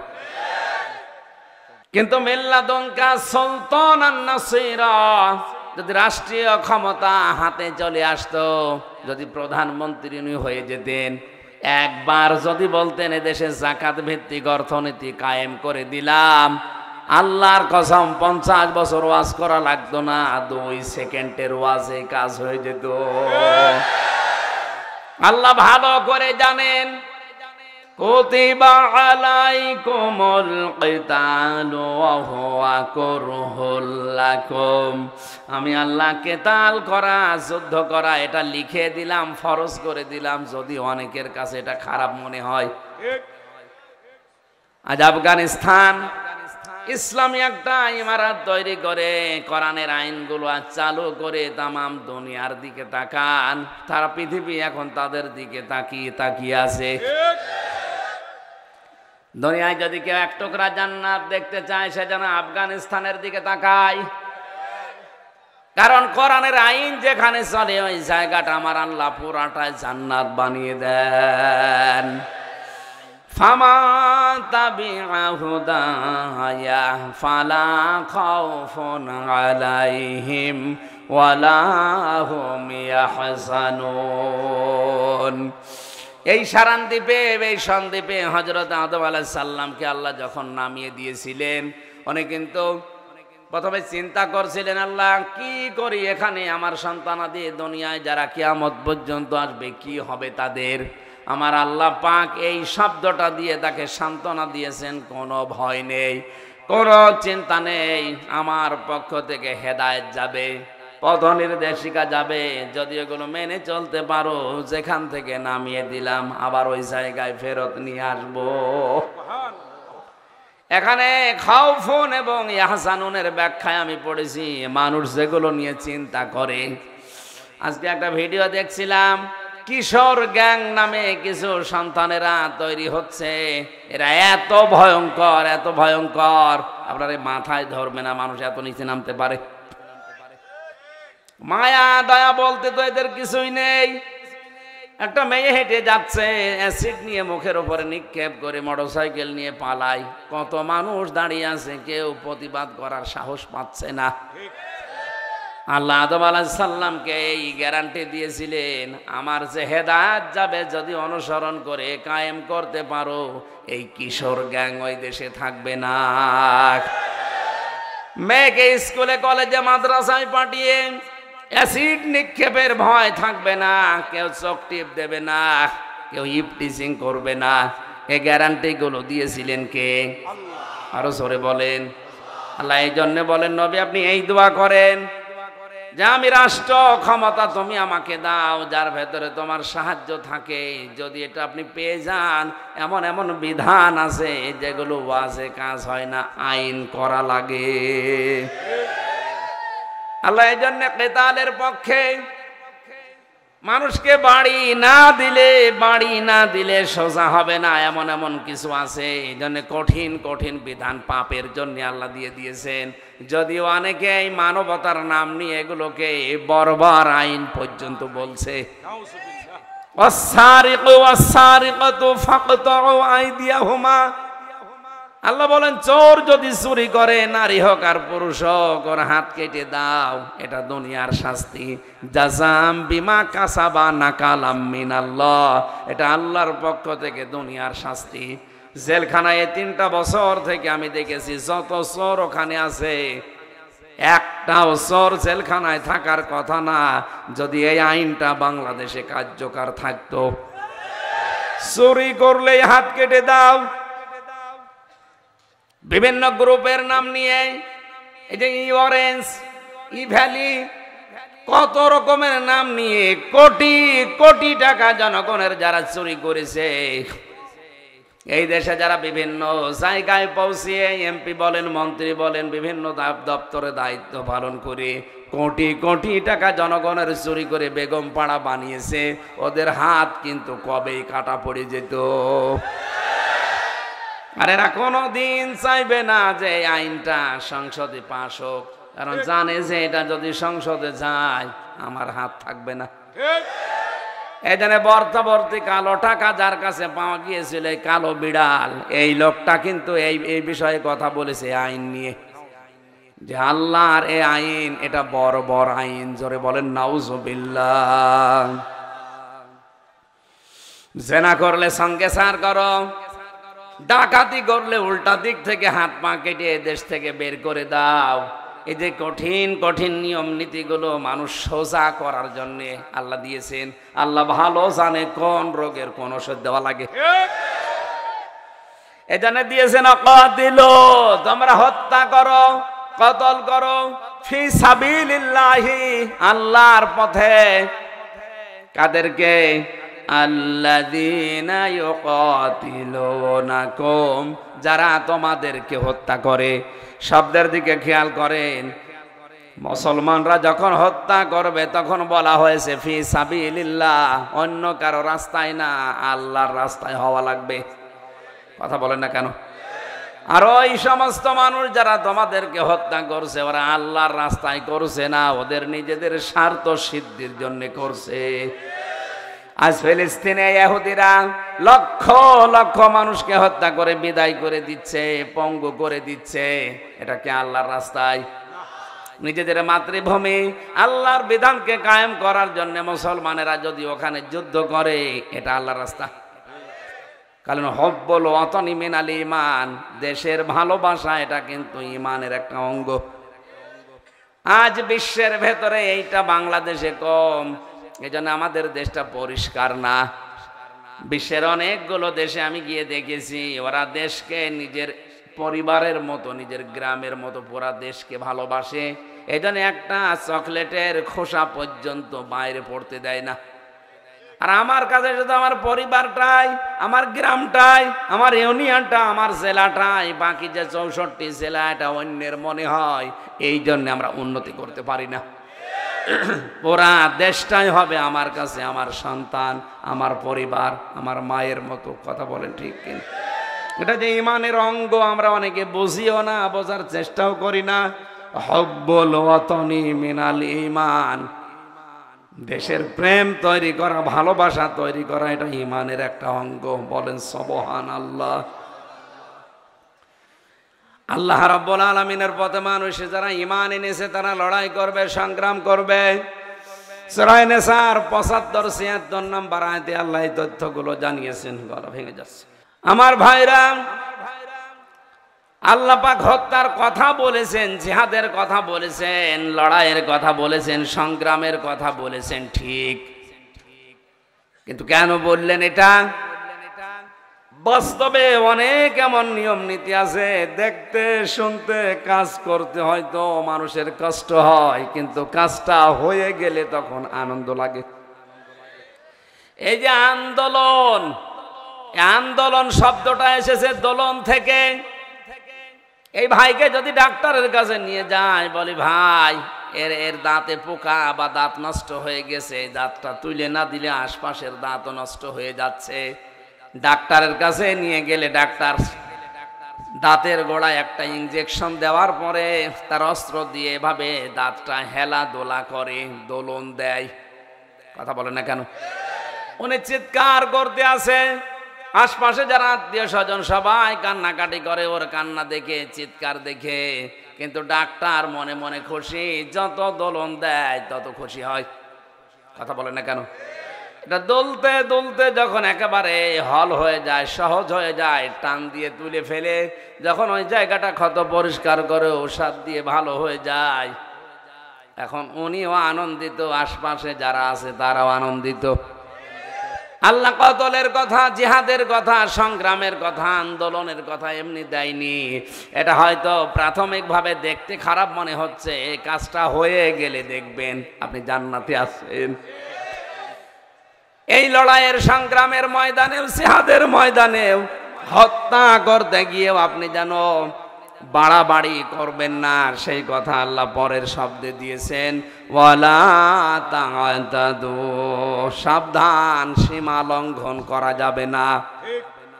কিন্তু মিল্লাদুনকা সুলতানান নাসীরা, যদি রাষ্ট্রীয় ক্ষমতা হাতে চলে আসতো, যদি প্রধানমন্ত্রী হয়ে যেতেন, একবার যদি বলতেন এদেশে যাকাত ভিত্তিক অর্থনীতি কায়েম করে দিলাম, আল্লাহর কসম 50 বছর ওয়াজ করা লাগতো না, 2 সেকেন্ডের ওয়াজে কাজ হয়ে যেত। আল্লাহ ভালো করে জানেন, কুতিবা আলাইকুমুল কিতালু ওয়া হুয়া কুরহুল লাকুম। আমি আল্লাহ কিতাল করা, যুদ্ধ করা এটা লিখে দিলাম, ফরজ করে দিলাম, যদি অনেকের কাছে এটা খারাপ মনে হয়। আজ আফগানিস্তান ইসলামী একটা ইমারত তৈরি করে কোরআনের আইনগুলো আজ চালু করে তামাম দুনিয়ার দিকে তাকান, তারা পৃথিবী এখন তাদের দিকে তাকিয়ে আছে। দুনিয়ায় যদি কেউ এক টুকরা জান্নাত দেখতে চায় সে যেন আফগানিস্তানের দিকে তাকায়, কারণ কোরআনের আইন যেখানে চলে ওই জায়গাটা আমার আল্লাহ পুরাটাই জান্নাত বানিয়ে দেন। ফামান তাবিআ হুদায়া ফালা খাউফুন আলাইহিম ওয়ালা হুম ইয়াহজানুন। এই সারানদ্বীপে, এই সন্দ্বীপে হযরত আদম আলাইহিস সালামকে আল্লাহ যখন নামিয়ে দিয়েছিলেন, উনি কিন্তু প্রথমে চিন্তা করছিলেন, আল্লাহ কি করি এখানে, আমার সন্তানাদি দুনিয়ায় যারা কিয়ামত পর্যন্ত আসবে কি হবে তাদের। আমার আল্লাহ পাক এই শব্দটা দিয়ে তাকে সান্ত্বনা দিয়েছেন, কোনো ভয় নেই, কোনো চিন্তা নেই, আমার পক্ষ থেকে হেদায়েত যাবে, পথ নির্দেশিকা যাবে, যদি এগুলো মেনে চলতে পারো যেখান থেকে নামিয়ে দিলাম আবার ওই জায়গায় ফেরত নিয়ে আসবো। এখানে খাউফুন এবং ইয়াহজানুনের ব্যাখ্যায় আমি পড়েছি মানুষ যেগুলো নিয়ে চিন্তা করে। আজকে একটা ভিডিও দেখছিলাম, কিশোর গ্যাং নামে কিছু সন্তানেরা তৈরি হচ্ছে, এরা এত ভয়ঙ্কর, এত ভয়ঙ্কর আপনার মাথায় ধরবে না, মানুষ এত নিচে নামতে পারে। মায়া দয়া বলতে তো এদের কিছুই নেই। একটা মেয়ে হেঁটে যাচ্ছে, অ্যাসিড নিয়ে মুখের উপরে নিক্ষেপ করে মোটরসাইকেল নিয়ে পালায়, কত মানুষ দাঁড়িয়ে আছে, কেউ প্রতিবাদ করার সাহস পাচ্ছে না। আল্লাহ আদম আলাইহিস সালামকে এই গ্যারান্টি দিয়েছিলেন, আমার যে হেদায়েত যাবে যদি অনুসরণ করে কায়েম করতে পারো, এই কিশোর গ্যাং ওই দেশে থাকবে না। মেয়েকে স্কুলে কলেজে মাদ্রাসায় পাঠিয়ে অ্যাসিড নিক্ষেপের ভয় থাকবে না, কেউ চোখ টিপ দেবে না, কেউ ইফটিজিং করবে না। এই গ্যারান্টিগুলো দিয়েছিলেন কে? আরো জোরে বলেন। আল্লাহ এই জন্য বলেন, নবী আপনি এই দোয়া করেন যে আমি রাষ্ট্র ক্ষমতা তুমি আমাকে দাও যার ভেতরে তোমার সাহায্য থাকে, যদি এটা আপনি পেয়ে যান, এমন এমন বিধান আছে যেগুলো ওয়াজে কাজ হয় না, আইন করা লাগে। আল্লাহ এই জন্য কেতালের পক্ষে, মানুষকে বাড়ি না দিলে সোজা হবে না, এমন এমন কিছু আছে। এই জন্য কঠিন কঠিন বিধান পাপের জন্য আল্লাহ দিয়ে দিয়েছেন। যদিও অনেকে এই মানবতার নাম নিয়ে এগুলোকে বর্বর আইন পর্যন্ত বলছে। আল্লাহ বলেন, চোর যদি চুরি করে, নারী হোক আর পুরুষ হোক, ওর হাত কেটে দাও, এটা দুনিয়ার শাস্তি। জাযাম বিমা কাসাবা নাকালাম মিনাল্লাহ, এটা আল্লাহর পক্ষ থেকে দুনিয়ার শাস্তি। জেলখানায় 3টা বছর থেকে আমি দেখেছি যত চোর ওখানে আছে, একটাও চোর জেলখানায় থাকার কথা না যদি এই আইনটা বাংলাদেশে কার্যকর থাকতো। চুরি করলে হাত কেটে দাও। বিভিন্ন গ্রুপের নাম নিয়ে এই যে অরেঞ্জ, ভ্যালি, কত রকমের নাম নিয়ে কোটি কোটি টাকা জনগণের যারা চুরি করেছে, এই দেশে যারা বিভিন্ন জায়গায় পৌঁছিয়ে এমপি বলেন, মন্ত্রী বলেন, বিভিন্ন দপ্তরে দায়িত্ব পালন করে কোটি কোটি টাকা জনগণের চুরি করে বেগম পাড়া বানিয়েছে, ওদের হাত কিন্তু কবেই কাটা পড়ে যেত। আর এরা কোনোদিন চাইবে না যে আইনটা সংসদে পাশ হোক, কারণ জানে যে এটা যদি সংসদে যায় আমার হাত থাকবে না। এই জন্য বর্তবর্তী কালো টাকা যার কাছে পাওয়া গিয়েছিল, এই কালো বিড়াল, এই লোকটা কিন্তু এই বিষয়ে কথা বলেছে আইন নিয়ে, যে আল্লাহর এই আইন এটা বড় বড় আইন। জোরে বলেন নাউজুবিল্লাহ। জেনা করলে সঙ্গে সার করো, ডাকাতি করলে উল্টা দিক থেকে হাত পা কেটে দেশ থেকে বের করে দাও। এই যে কঠিন কঠিন নিয়ম নীতিগুলো মানুষ সোজা করার জন্য আল্লাহ দিয়েছেন। আল্লাহ ভালো জানে কোন রোগের কোন ওষুধ দেওয়া লাগে। এজন্য দিয়েছেন অকাতিলো, তোমরা হত্যা করো, কতল করো, ফি সাবিলিল্লাহি, আল্লাহর পথে। কাদেরকে? আল্লাযীনা ইউকাতিলুনাকুম, যারা তোমাদেরকে হত্যা করে। শব্দের দিকে খেয়াল করেন, মুসলমানরা যখন হত্যা করবে তখন বলা হয়েছে ফি সাবিলিল্লাহ, অন্য কারো রাস্তায় না, আল্লাহর রাস্তায় হওয়া লাগবে। কথা বলেন না কেন? আর ওই সমস্ত মানুষ যারা তোমাদেরকে হত্যা করছে, ওরা আল্লাহর রাস্তায় করছে না, ওদের নিজেদের স্বার্থ সিদ্ধির জন্য করছে। আজ ফিলিস্তিনে ইহুদিরা লক্ষ লক্ষ মানুষকে হত্যা করে বিদায় করে দিচ্ছে, পঙ্গু করে দিচ্ছে। এটা কি আল্লাহর রাস্তায়? নিজেদের মাতৃভূমি আল্লাহর বিধানকে কায়েম করার জন্য মুসলমানেরা যদি ওখানে যুদ্ধ করে, এটা আল্লাহর রাস্তা? কারণ হব্বুল ওয়াতানি মিনাল ঈমান, দেশের ভালোবাসা এটা কিন্তু ঈমানের একটা অঙ্গ। আজ বিশ্বের ভেতরে এইটা বাংলাদেশে কম, এজন্য আমাদের দেশটা পরিষ্কার না। বিশ্বের অনেকগুলো দেশে আমি গিয়ে দেখেছি, ওরা দেশকে নিজের পরিবারের মতো, নিজের গ্রামের মতো পুরা দেশকে ভালোবাসে। এজন্য একটা চকলেটের খোসা পর্যন্ত বাইরে পড়তে দেয় না। আর আমার কাছে শুধু আমার পরিবারটাই, আমার গ্রামটাই, আমার ইউনিয়নটা, আমার জেলাটাই, বাকি যে 64 জেলা এটা অন্যের মনে হয়। এই জন্য আমরা উন্নতি করতে পারি না। পুরা দেশটাই হবে আমার কাছে আমার সন্তান, আমার পরিবার, আমার মায়ের মতো। কথা বলেন ঠিক কিনা? এটা যে ইমানের অঙ্গ, আমরা অনেকে বুঝিও না, বোঝার চেষ্টাও করি না। হব্বুল ওয়াতানি মিনাল ঈমান, দেশের প্রেম তৈরি করা, ভালোবাসা তৈরি করা, এটা ইমানের একটা অঙ্গ। বলেন সুবহানাল্লাহ। আল্লাহ রাব্বুল আলামিনের পথে মানুষ যারা ঈমান এনেছে তারা লড়াই করবে, সংগ্রাম করবে। সূরা নিসার 75-76 নম্বর আয়াতে আল্লাহ এই তথ্যগুলো জানিয়েছেন। গলা ভেঙে যাচ্ছে আমার ভাইরা। আল্লাহ পাক হত্যার কথা বলেছেন, জিহাদের কথা বলেছেন, লড়াইয়ের কথা বলেছেন, সংগ্রামের কথা বলেছেন, ঠিক। কিন্তু কেন বললেন এটা? বাস্তবে অনেক এমন নিয়ম নীতি আছে, দেখতে শুনতে কাজ করতে হয়তো মানুষের কষ্ট হয়, কিন্তু কাজটা হয়ে গেলে তখন আনন্দ লাগে। এই যে আন্দোলন, আন্দোলন শব্দটা এসেছে দোলন থেকে। এই ভাইকে যদি ডাক্তারের কাছে নিয়ে যায়, বলি ভাই এর দাঁতে পোকা বা দাঁত নষ্ট হয়ে গেছে, দাঁতটা তুলে না দিলে আশপাশের দাঁতও নষ্ট হয়ে যাচ্ছে। ডাক্তারের কাছে নিয়ে গেলে ডাক্তার দাঁতের গোড়ায় একটা ইনজেকশন দেওয়ার পরে তার অস্ত্র দিয়ে এভাবে দাঁতটা হেলা দোলা করে, দোলন দেয়। কথা বলে না কেন? উনি চিৎকার করতে আছে, আশপাশে যারা আত্মীয় স্বজন সবাই কান্নাকাটি করে ওর কান্না দেখে, চিৎকার দেখে। কিন্তু ডাক্তার মনে মনে খুশি, যত দোলন দেয় তত খুশি হয়। কথা বলে না কেন? এটা দুলতে দুলতে যখন একেবারে হল হয়ে যায়, সহজ হয়ে যায়, টান দিয়ে তুলে ফেলে যখন ওই জায়গাটা ক্ষত পরিষ্কার করে ওষুধ দিয়ে ভালো হয়ে যায়, এখন উনিও আনন্দিত, আশপাশে যারা আছে তারাও আনন্দিত। আল্লাহ কতলের কথা, জিহাদের কথা, সংগ্রামের কথা, আন্দোলনের কথা এমনি দেয়নি। এটা হয়তো প্রাথমিকভাবে দেখতে খারাপ মনে হচ্ছে, এই কাজটা হয়ে গেলে দেখবেন আপনি জান্নাতে আছেন। এই লড়াইয়ের সংগ্রামের ময়দানেও, জিহাদের ময়দানেও হত্যা করতে গিয়েও আপনি যেন বাড়াবাড়ি করবেন না, সেই কথা আল্লাহ পরের শব্দে দিয়েছেন, ওয়ালা তা'তাদু, সাবধান, সীমা লঙ্ঘন করা যাবে না।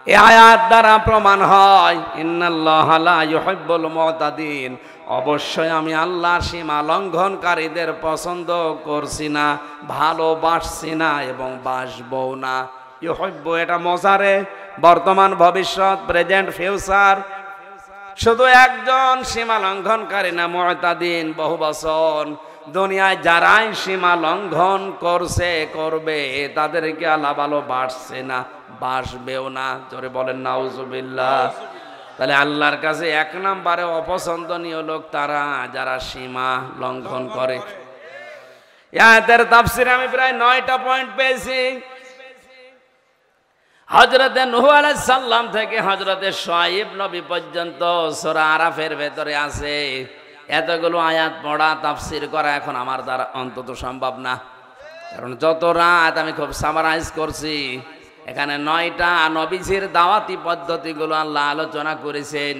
এই আয়াত দ্বারা প্রমাণ হয় ইন্নাল্লাহা লা ইউহিব্বুল মু'তাদিন, অবশ্যই আমি আল্লাহ সীমা লঙ্ঘনকারীদের পছন্দ করছি না, ভালোবাসছি না এবং বাসবও না। ইউহিব্বু এটা মজারে, বর্তমান ভবিষ্যৎ, প্রেজেন্ট ফিউচার। শুধু একজন সীমা লঙ্ঘনকারী না, মু'তাদিন বহু বচন। দুনিয়ায় যারাই সীমা লঙ্ঘন করছে, করবে, তাদেরকে আল্লাহ ভালোবাসছে না, বাসবেও না। জোরে বলেন নাউজুবিল্লাহ। তাহলে আল্লাহর কাছে এক নম্বরে অপছন্দনীয় লোক তারা যারা সীমা লঙ্ঘন করে। আয়াতের তাফসীরে আমি প্রায় 9টা পয়েন্ট পেয়েছি। হযরতে নূহ আলাইহিস সালাম থেকে হযরতে শুআয়ব নবী পর্যন্ত সূরা আরাফের ভেতরে আছে। এতগুলো আয়াত পড়া, তাফসীর করা এখন আমার দ্বারা অন্তত সম্ভব না। কারণ যত রাত আমি খুব সামারাইজ করছি, এখানে 9টা নবীজির দাওয়াতি পদ্ধতিগুলো আল্লাহ আলোচনা করেছেন।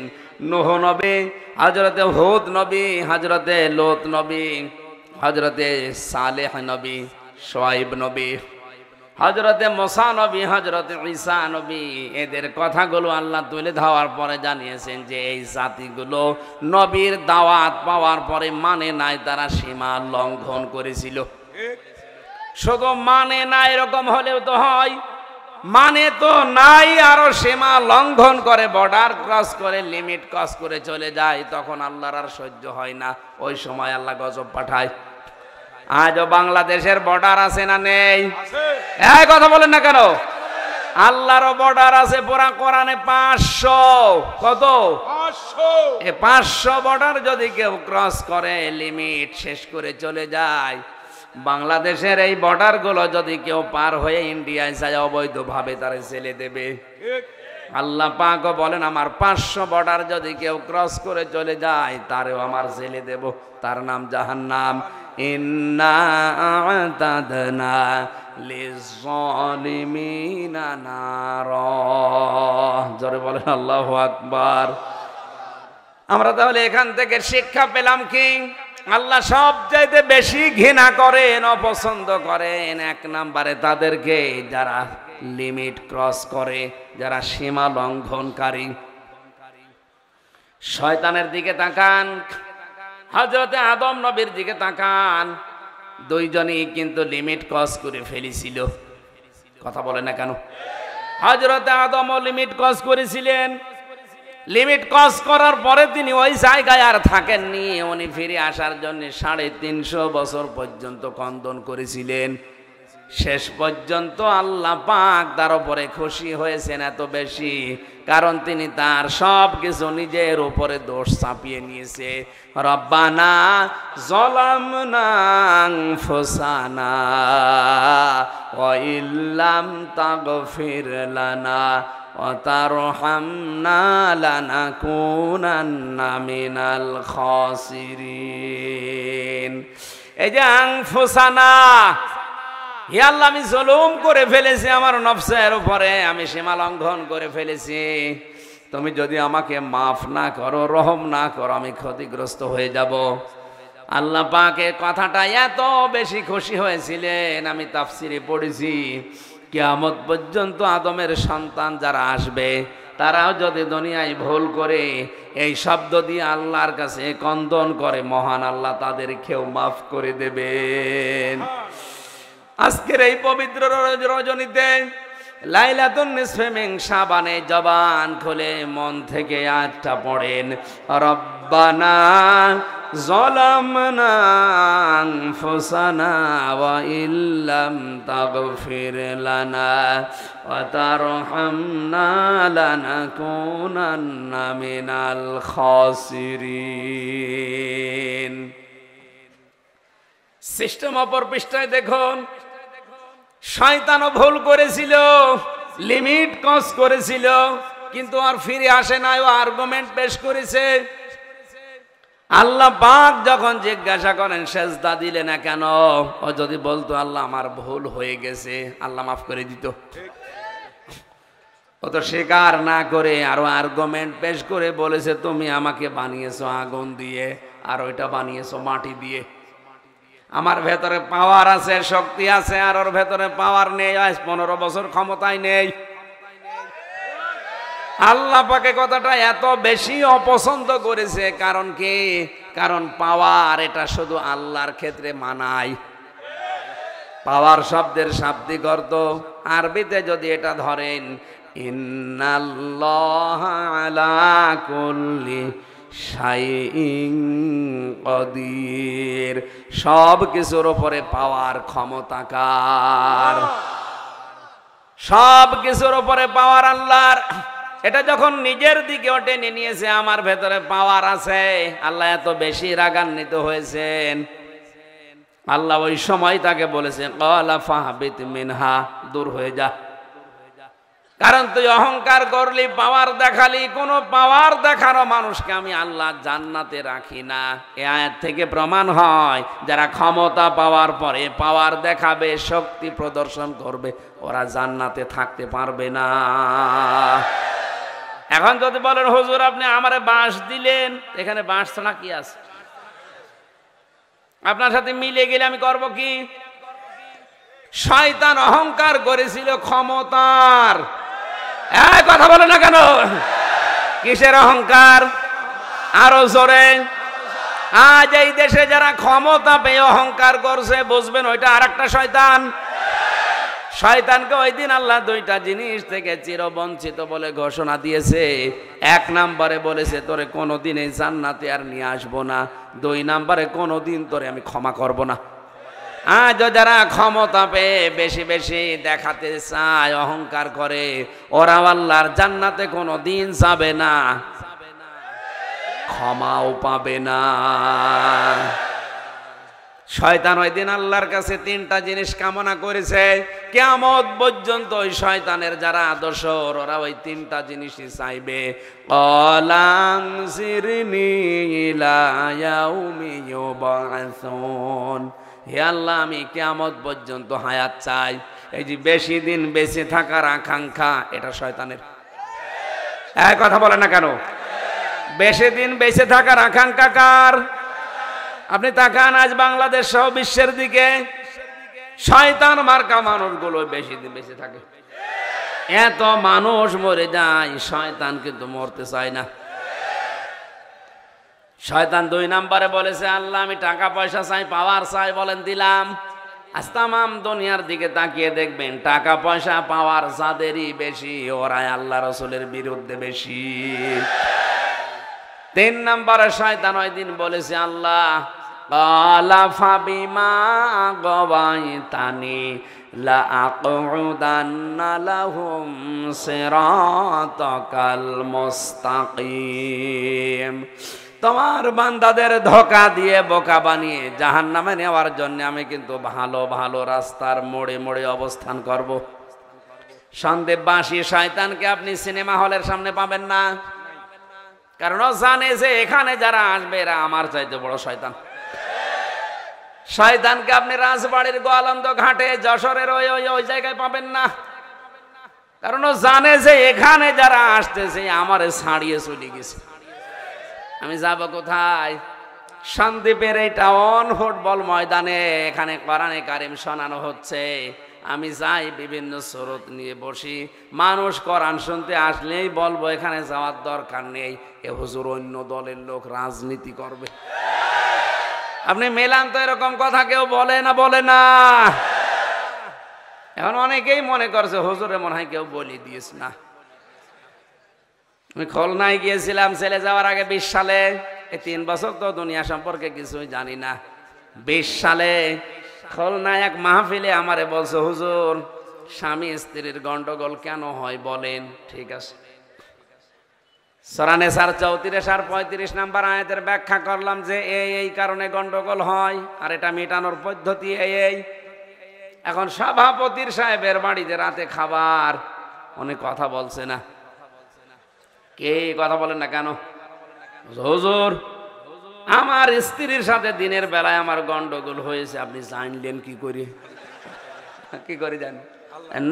নূহ নবী, হযরতে হুদ নবী, হযরতে লূত নবী, হযরতে সালেহ নবী, শুআয়ব নবী, হযরতে মুসা নবী, হযরতে ঈসা নবী, এদের কথাগুলো আল্লাহ তুলে ধরার পরে জানিয়েছেন যে এই জাতিগুলো নবীর দাওয়াত পাওয়ার পরে মানে নাই, তারা সীমা লঙ্ঘন করেছিল। শুধু মানে না এরকম হলেও তো হয়, মানে তো নাই আরো সীমা লঙ্ঘন করে, বর্ডার ক্রস করে, লিমিট ক্রস করে চলে যায়, তখন আল্লাহর আর সহ্য হয় না, ওই সময় আল্লাহ গজব পাঠায়। আজও বাংলাদেশের বর্ডার আছে না নেই? এই কথা বলেন না কেন? আল্লাহরও বর্ডার আছে পুরা কোরআনে 500। কত? 500। এই 500 বর্ডার যদি কেউ ক্রস করে, লিমিট শেষ করে চলে যায়, বাংলাদেশের এই বর্ডার গুলো যদি কেউ পার হয়ে ইন্ডিয়ায় যায়, অবৈধভাবে তারা ছেলে দেবে। আল্লাহ পাকও বলেন আমার 500 বর্ডার যদি কেউ ক্রস করে চলে যায়, তারেও আমার ছেলে দেব, তার নাম জাহান্নাম। ইন্না আ'তাদনা লিয-যালিমিনা নারা। জোরে বলেন আল্লাহু আকবার। আমরা তাহলে এখান থেকে শিক্ষা পেলাম কি? আল্লাহ সবচাইতে বেশি ঘৃণা করেন, অপছন্দ করেন 1 নম্বরে তাদেরকে যারা লিমিট ক্রস করে, যারা সীমা লঙ্ঘনকারী। শয়তানের দিকে তাকান, হযরতে আদম নবীর দিকে তাকান, দুইজনই কিন্তু লিমিট ক্রস করে ফেলেছিল। কথা বলে না কেন? হযরতে আদমও লিমিট ক্রস করেছিলেন। লিমিট ক্রস করার পরে তিনি ওই জায়গায় আর থাকেননি, উনি ফিরে আসার জন্য 350 বছর পর্যন্ত কন্দন করেছিলেন। শেষ পর্যন্ত আল্লাহ পাক তার উপরে খুশি হয়েছেন এত বেশি, কারণ তিনি তার সব কিছু নিজের উপরে দোষ চাপিয়ে নিয়েছে। রব্বানা যালামনা আনফুসানা ওয়া ইল্লাম তাগফির লানা ওয়া তারহামনা লানাকুনান্না মিনাল খাসিরিন। এই যে আনফুসানা, হে আল্লাহ আমি জুলুম করে ফেলেছি আমার নফসের উপরে, আমি সীমা লঙ্ঘন করে ফেলেছি, তুমি যদি আমাকে মাফ না করো, রহম না করো, আমি ক্ষতিগ্রস্ত হয়ে যাব। আল্লাহ পাকের কথাটা এত বেশি খুশি হয়েছিলেন, আমি তাফসিরে পড়েছি কিয়ামত পর্যন্ত আদমের সন্তান যারা আসবে তারাও যদি দুনিয়ায় ভুল করে এই শব্দ দিয়ে আল্লাহর কাছে কন্দন করে, মহান আল্লাহ তাদেরকেও মাফ করে দেবেন। আজকের এই পবিত্র রজনীতে লাইলাতুন নিসফে মিন শাবানে জবান খুলে মন থেকে আয়াতটা পড়েন, রব্বানা যালামনা আনফুসানা ওয়া ইল্লাম তাগফির লানা ওয়া তারহামনা লানাকুনান্না মিনাল খাসিরিন। সিস্টেম অপর পৃষ্ঠায় দেখুন, শয়তানও ভুল করেছিল, লিমিট ক্রস করেছিল, কিন্তু আর ফিরে আসে নাই, ও আর্গুমেন্ট পেশ করেছে। আল্লাহ পাক যখন জিজ্ঞাসা করেন সেজদা দিলে না কেন, ও যদি বলতো আল্লাহ আমার ভুল হয়ে গেছে, আল্লাহ মাফ করে দিত। ও তো স্বীকার না করে আরো আর্গুমেন্ট পেশ করে বলেছে তুমি আমাকে বানিয়েছো আগুন দিয়ে, আর ওইটা বানিয়েছো মাটি দিয়ে। আমার ভেতরে পাওয়ার আছে, শক্তি আছে, আর ওর ভেতরে পাওয়ার নেই, আজ 15 বছর ক্ষমতায় নেই। আল্লাহ পাকে কথাটা এত বেশি অপছন্দ করেছে, কারণ কি? কারণ পাওয়ার এটা শুধু আল্লাহর ক্ষেত্রে মানায়। পাওয়ার শব্দের শাব্দিক অর্থ আরবিতে যদি এটা ধরেন, ইন্নাল্লাহা আলা কুল্লি শাইইন কদির, সব কিছুর উপরে পাওয়ার ক্ষমতাকার, সব কিছুর উপরে পাওয়ার আল্লাহর। এটা যখন নিজের দিকে টেনে নিয়েছে, আমার ভেতরে পাওয়ার আছে, আল্লাহ এত বেশি রাগান্বিত হয়েছেন। আল্লাহ ওই সময় তাকে বলেছে ক্বালা ফাহবিত মিনহা, দূর হয়ে যা। কারণ তুই অহংকার করলি, পাওয়ার দেখালি, কোনো পাওয়ার দেখানো মানুষকে আমি আল্লাহ জান্নাতে রাখি না। এ আয়াত থেকে প্রমাণ হয় যারা ক্ষমতা পাওয়ার পরে পাওয়ার দেখাবে, শক্তি প্রদর্শন করবে, ওরা জান্নাতে থাকতে পারবে না। এখন যদি বলেন হুজুর আপনি আমারে বাঁশ দিলেন, এখানে বাঁশ ছাড়া কি আছে? আপনার সাথে মিলে গেলে আমি করব কি? শয়তান অহংকার করেছিল ক্ষমতার। কথা বলে না কেন? কিসের অহংকার? আরো জোরে। আজ এই দেশে যারা ক্ষমতা পেয়ে অহংকার করছে, বুঝবেন ওইটা আরেকটা শয়তান। শয়তানকে ওই দিন আল্লাহ দুইটা জিনিস থেকে চিরবঞ্চিত বলে ঘোষণা দিয়েছে। এক নম্বরে বলেছে তোরে কোনোদিন এই জান্নাতে আর নিয়ে আসবো না। দুই নম্বরে কোনোদিন তোরে আমি ক্ষমা করব না। আজ যারা ক্ষমতা পেয়ে বেশি বেশি দেখাতে চায়, অহংকার করে, ওরা আল্লাহর জান্নাতে কোনো দিন যাবে না, ক্ষমাও পাবে না। শয়তান ওই দিন আল্লাহর কাছে তিনটা জিনিস কামনা করেছে। কিয়ামত পর্যন্ত ওই শয়তানের যারা আদর্শর, ওরা ওই তিনটা জিনিসই চাইবে। অলাংসিরনি ইলা ইয়াউমি ইউবাসুন, হে আল্লাহ আমি কিয়ামত পর্যন্ত হায়াত চাই। এই যে বেশি দিন বেঁচে থাকার আকাঙ্ক্ষা, এটা শয়তানের। এক কথা বলে না কেন? বেশি দিন বেঁচে থাকার আকাঙ্ক্ষা কার? আপনি তাকান আজ বাংলাদেশ সহ বিশ্বের দিকে, শয়তান মার্কা মানুষগুলো বেশি দিন বেঁচে থাকে। এত মানুষ মরে যায়, শয়তান কিন্তু মরতে চায় না। শয়তান দুই নম্বরে বলেছে আল্লাহ আমি টাকা পয়সা চাই, পাওয়ার চাই, বলেন দিলাম। আজ তামাম দুনিয়ার দিকে তাকিয়ে দেখবেন টাকা পয়সা পাওয়ার যাদেরই বেশি, ওরাই আল্লাহ রাসূলের বিরুদ্ধে বেশি। তিন নম্বরে শয়তান ওই দিন বলেছে আল্লাহ ক্বালা ফাবিমা গাওয়াইতানি লা আকুদান্না লাহুম সিরাতাকাল মুস্তাকিম, তোমার বান্দাদের ধোঁকা দিয়ে বোকা বানিয়ে জাহান্নামে নেওয়ার জন্য আমি কিন্তু ভালো ভালো রাস্তার মোড়ে মোড়ে অবস্থান করব। সন্দেহবাসী শয়তানকে আপনি সিনেমা হলের সামনে পাবেন না, কারণ ও জানে যে এখানে যারা আসবে এরা আমার চাইতে বড় শয়তান। শয়তানকে আপনি রাজবাড়ির গোয়ালন্দ ঘাটে, যশোরের ওই ওই ওই জায়গায় পাবেন না, কারণ ও জানে যে এখানে যারা আসতেছে আমারে ছাড়িয়ে চলে গেছে। আমি যাব কোথায়? সন্দ্বীপের এই টাউন ফুটবল ময়দানে, এখানে কোরআনে কারিম শোনানো হচ্ছে। আমি যাই, বিভিন্ন সুরত নিয়ে বসি, মানুষ কোরআন শুনতে আসলেই বলবো এখানে যাওয়ার দরকার নেই, এ হুজুর অন্য দলের লোক রাজনীতি করবে। আপনি মেলান তো এরকম কথা কেউ বলে না, বলে না। এখন অনেকেই মনে করছে হুজুরে মনে হয় কেউ বলি দিয়েছ না। আমি খুলনায় গিয়েছিলাম ছেলে যাওয়ার আগে 20 সালে। এই 3 বছর তো দুনিয়া সম্পর্কে কিছুই জানি না। 20 সালে খুলনায় এক মাহফিলে আমারে বলছে হুজুর স্বামী স্ত্রীর গন্ডগোল কেন হয় বলেন। ঠিক আছে, সূরা নিসার 34 আর 35 নাম্বার আয়াতের ব্যাখ্যা করলাম যে এই কারণে গন্ডগোল হয়, আর এটা মেটানোর পদ্ধতি এই। এখন সভাপতির সাহেবের বাড়িতে রাতে খাবার, অনেক কথা বলছে না। কে কথা বলেন না কেন? হুজুর আমার স্ত্রীর সাথে দিনের বেলায় আমার গন্ডগোল হয়েছে, আপনি জানলেন কি করে? কি করে জানেন?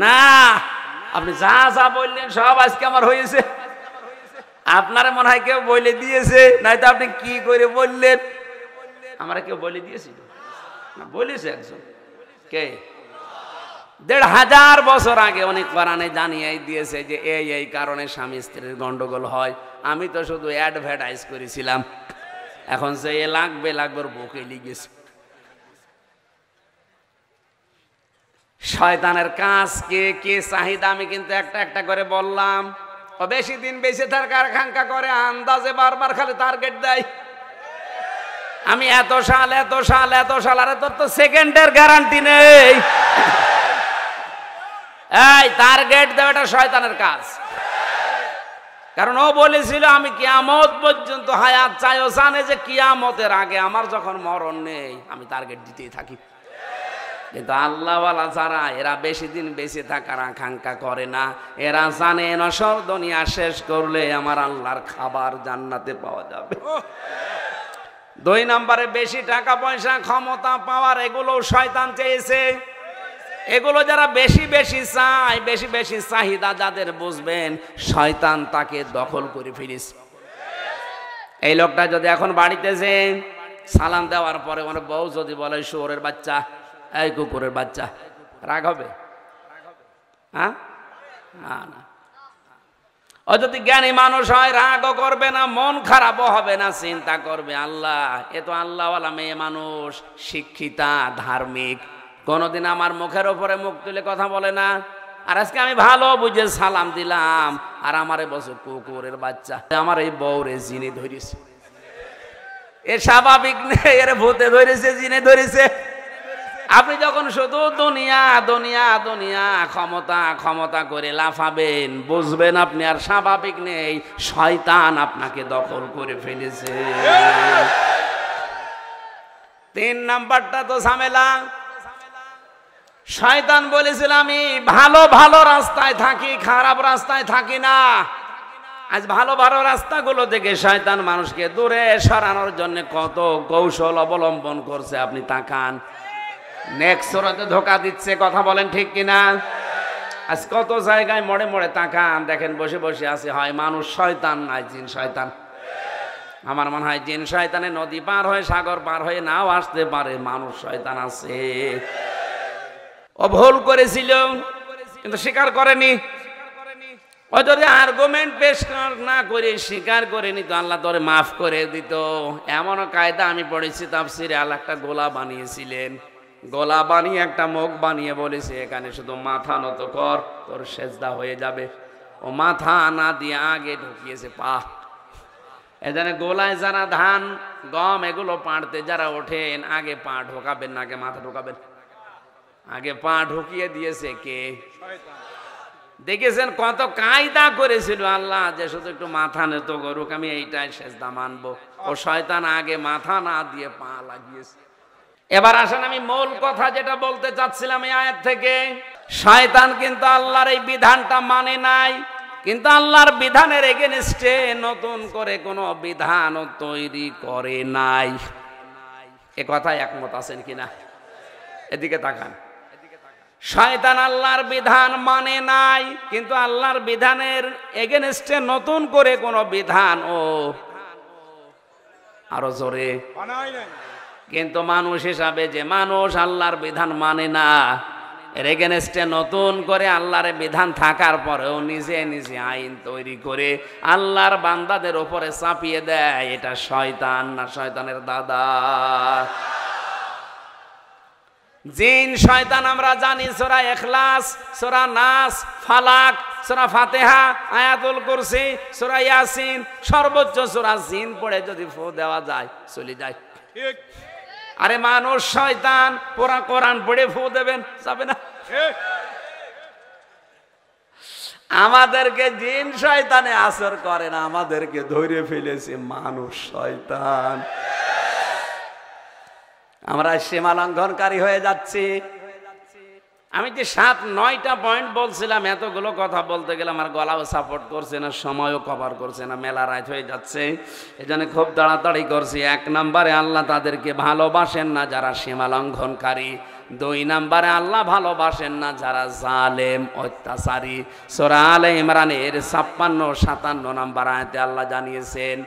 না, আপনি যা যা বললেন সব আজকে আমার হয়েছে। আপনারা মনে হয় কেউ বলে দিয়েছে, নাই তো আপনি কি করে বললেন? আমরা কেউ বলে দিয়েছি না, বলেছে একজন। কে? 1500 বছর আগে উনি কোরআনে জানিয়ে দিয়েছে যে এই কারণে স্বামী স্ত্রীর গন্ডগোল হয়। আমি তো শুধু অ্যাডভার্টাইজ করেছিলাম। এখন যে লাগবে বুকে লিগেছে। শয়তানের কাজ কে চাহিদা আমি কিন্তু একটা একটা করে বললাম। ও বেশি দিন বেঁচে থাকার আকাঙ্ক্ষা করে, আন্দাজে বারবার খালি টার্গেট দেয়। আমি এত সাল, আরে তোর তো সেকেন্ডের গ্যারান্টি নেই। এই টার্গেট দেওয়াটা শয়তানের কাজ। কারণ ও বলেছিল আমি কিয়ামত পর্যন্ত হায়াত চাই। ও জানে যে কিয়ামতের আগে আমার যখন মরণ নেই, আমি টার্গেট দিতেই থাকি। কিন্তু আল্লাহওয়ালা যারা, এরা বেশি দিন বেঁচে থাকার আকাঙ্ক্ষা করে না। এরা জানে নসর দুনিয়া শেষ করলে আমার আল্লাহর খাবার জান্নাতে পাওয়া যাবে। 2 নম্বরে বেশি টাকা পয়সা ক্ষমতা পাওয়ার, এগুলো শয়তান চেয়েছে। এগুলো যারা বেশি বেশি চায়, বেশি বেশি চাহিদা যাদের, বুঝবেন শয়তান তাকে দখল করে ফেলেছে। এই লোকটা যদি এখন বাড়িতে যে সালাম দেওয়ার পরে মানে বউ যদি বলে শুয়োরের বাচ্চা, এই কুকুরের বাচ্চা, রাগ হবে? হ্যাঁ, না না। ও যদি জ্ঞানী মানুষ হয় রাগও করবে না, মন খারাপও হবে না, চিন্তা করবে আল্লাহ, এ তো আল্লাহওয়ালা মেয়ে মানুষ, শিক্ষিতা, ধার্মিক, কোনোদিন আমার মুখের ওপরে মুখ তুলে কথা বলে না। আর আজকে আমি ভালো বুঝে সালাম দিলাম, আর আমারে বসে কুকুরের বাচ্চা, আমার এই বউরে জিনে ধরেছে। এ স্বাভাবিক নেই, এর ভূতে ধরেছে, জিনে ধরেছে। আপনি যখন শুধু দুনিয়া দুনিয়া দুনিয়া, ক্ষমতা ক্ষমতা করে লাফাবেন, বুঝবেন আপনি আর স্বাভাবিক নেই, শয়তান আপনাকে দখল করে ফেলেছে। 3 নাম্বারটা তো ঝামেলা। শয়তান বলেছিল আমি ভালো ভালো রাস্তায় থাকি, খারাপ রাস্তায় থাকি না। আজ ভালো ভালো রাস্তাগুলো থেকে শয়তান মানুষকে দূরে সরানোর জন্য কত কৌশল অবলম্বন করছে, আপনি তাকান। নেক্সট সূরাতে ধোঁকা দিচ্ছে, কথা বলেন ঠিক কিনা? আজ কত জায়গায় মোড়ে মোড়ে তাকান, দেখেন বসে বসে আছে, হয় মানুষ শয়তান, নাই জিন শয়তান। আমার মনে হয় জিন শয়তানে নদী পার হয়ে, সাগর পার হয়ে নাও আসতে পারে, মানুষ শয়তান আছে। ও ভুল করেছিল কিন্তু স্বীকার করেনি। ও যদি আর্গুমেন্ট পেশ না করে স্বীকার করেনি তো আল্লাহ তোরে মাফ করে দিত। এমনও কায়দা আমি পড়েছি তাফসিরে, আল্লাহ একটা গোলা বানিয়েছিলেন, গোলা বানিয়ে একটা মুখ বানিয়ে বলেছে এখানে শুধু মাথা নত কর, তোর সেজদা হয়ে যাবে। ও মাথা না দিয়ে আগে ঢুকিয়েছে পা। এখানে গোলায় যারা ধান গম এগুলো পাড়তে যারা ওঠেন, আগে পা ঢোকাবেন না আগে মাথা ঢোকাবেন? আগে পা ঢুকিয়ে দিয়েছে কে? দেখেছেন কত কায়দা করেছিল আল্লাহ, যে শুধু একটু মাথা নত করুক, আমি এইটাই সেজদা মানবো। ও শয়তান আগে মাথা না দিয়ে পা লাগিয়েছে। এবার আসেন আমি মূল কথা যেটা বলতে চাচ্ছিলাম এই আয়াত থেকে। শয়তান কিন্তু আল্লাহর এই বিধানটা মানে নাই, কিন্তু আল্লাহর বিধানের এগেনস্টে নতুন করে কোনো বিধানও তৈরি করে নাই। এ কথায় একমত আছেন কিনা? এদিকে তাকান। শয়তান আল্লাহর বিধান মানে নাই, কিন্তু আল্লাহর বিধানের এগেনস্টে নতুন করে কোনো বিধান ও আরো জোরে বানায় নাই। কিন্তু মানুষ হিসাবে যে মানুষ আল্লাহর বিধান মানে না, এর এগেনস্টে নতুন করে আল্লাহর বিধান থাকার পরেও নিজে নিজে আইন তৈরি করে আল্লাহর বান্দাদের উপরে চাপিয়ে দেয়, এটা শয়তান না শয়তানের দাদা? জিন শয়তান আমরা জানি, সূরা ইখলাস, সূরা নাস, ফালাক, সূরা ফাতিহা, আয়াতুল কুরসি, সূরা ইয়াসিন, সর্বোচ্চ সূরা জিন পড়ে যদি ফু দেওয়া যায় চলে যায়। ঠিক। আরে মানুষ শয়তান, পুরা কোরআন পড়ে ফু দেবেন, যাবে না? আমাদেরকে জিন শয়তানে আসর করে না, আমাদেরকে ধরে ফেলেছে মানুষ শয়তান। আমরা সীমা লঙ্ঘনকারী হয়ে যাচ্ছি। আমি যে 7-9টা পয়েন্ট বলছিলাম, এতগুলো কথা বলতে গেলে আমার গলাও সাপোর্ট করছে না, সময়ও কভার করছে না, মেলা রাত হয়ে যাচ্ছে, এজন্য খুব তাড়াতাড়ি করছি। 1 নম্বরে আল্লাহ তাদেরকে ভালোবাসেন না যারা সীমা লঙ্ঘনকারী। 2 নম্বরে আল্লাহ ভালোবাসেন না যারা জালেম, অত্যাচারী। সূরা আলে ইমরানের 56-57 নম্বর আয়াতে আল্লাহ জানিয়েছেন।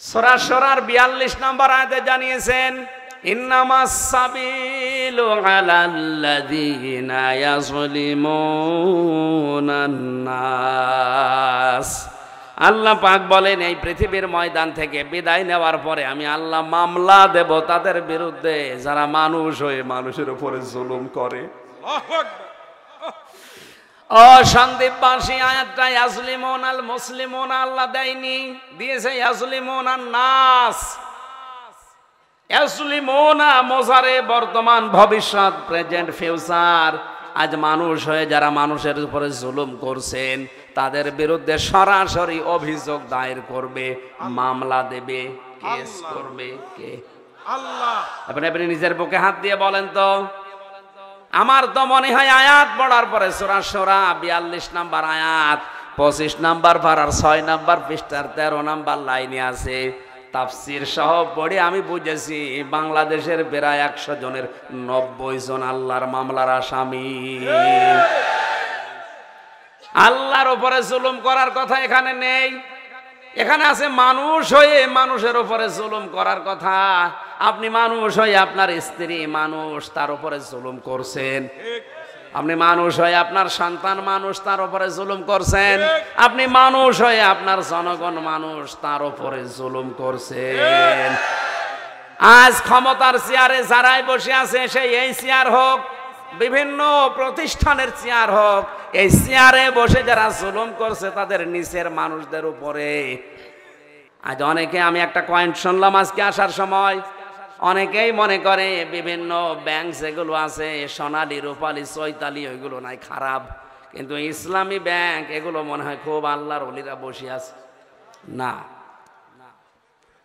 সূরা শুরার 42 নম্বর আয়াতে জানিয়েছেন, ইন্নামাস সাবিলু আলাল্লাযীনা ইয়াযলিমুনান নাস। আল্লাহ পাক বলেন এই পৃথিবীর ময়দান থেকে বিদায় নেওয়ার পরে আমি আল্লাহ মামলা দেব তাদের বিরুদ্ধে যারা মানুষ হয়ে মানুষের উপরে জুলুম করে। আল্লাহু আকবার। ও সন্দীপবাসী, আয়াতটা ইয়াজলিমুন আল মুসলিমুন আল্লাহ দেয়নি, দিয়েছে ইয়াজলিমুন আন নাস। ইয়াজলিমুনা মোজারে, বর্তমান, ভবিষ্যৎ, প্রেজেন্ট, ফিউচার। আজ মানুষ হয়ে যারা মানুষের উপরে জুলুম করছেন তাদের বিরুদ্ধে সরাসরি অভিযোগ দায়ের করবে, মামলা দেবে, কেস করবে কে? আল্লাহ। আপনি নিজের বুকে হাত দিয়ে বলেন তো, আমার তো মনে হয় আয়াত পড়ার পরে সূরা শুরা 42 নাম্বার আয়াত 25 নাম্বার পারার 6 নাম্বার পৃষ্ঠার 13 নাম্বার লাইনে আছে। তাফসীর সহ পড়ে আমি বুঝেছি বাংলাদেশের প্রায় 100 জনের 90 জন আল্লাহর মামলার আসামি। আল্লাহর উপরে জুলুম করার কথা এখানে নেই, এখানে আছে মানুষ হয়ে মানুষের উপরে জুলুম করার কথা। আপনি মানুষ হয়ে আপনার স্ত্রী মানুষ, তার উপরে জুলুম করছেন। আপনি মানুষ হয়ে আপনার সন্তান মানুষ, তার উপরে জুলুম করছেন। আপনি মানুষ হয়ে আপনার জনগণ মানুষ, তার উপরে জুলুম করছেন। আজ ক্ষমতার চেয়ারে যারাই বসে আছে, সেই এই চেয়ার হোক, বিভিন্ন প্রতিষ্ঠানের চেয়ার হোক, এই চেয়ারে বসে যারা জুলুম করছে তাদের নিচের মানুষদের উপরে। আজ অনেকে, আমি একটা পয়েন্ট শুনলাম আজকে আসার সময়, অনেকেই মনে করে বিভিন্ন ব্যাংক যেগুলো আছে সোনালী রূপালী চৈতালি ওইগুলো নাই খারাপ, কিন্তু ইসলামী ব্যাংক এগুলো মনে হয় খুব আল্লাহর ওলিরা বসে আছে। না,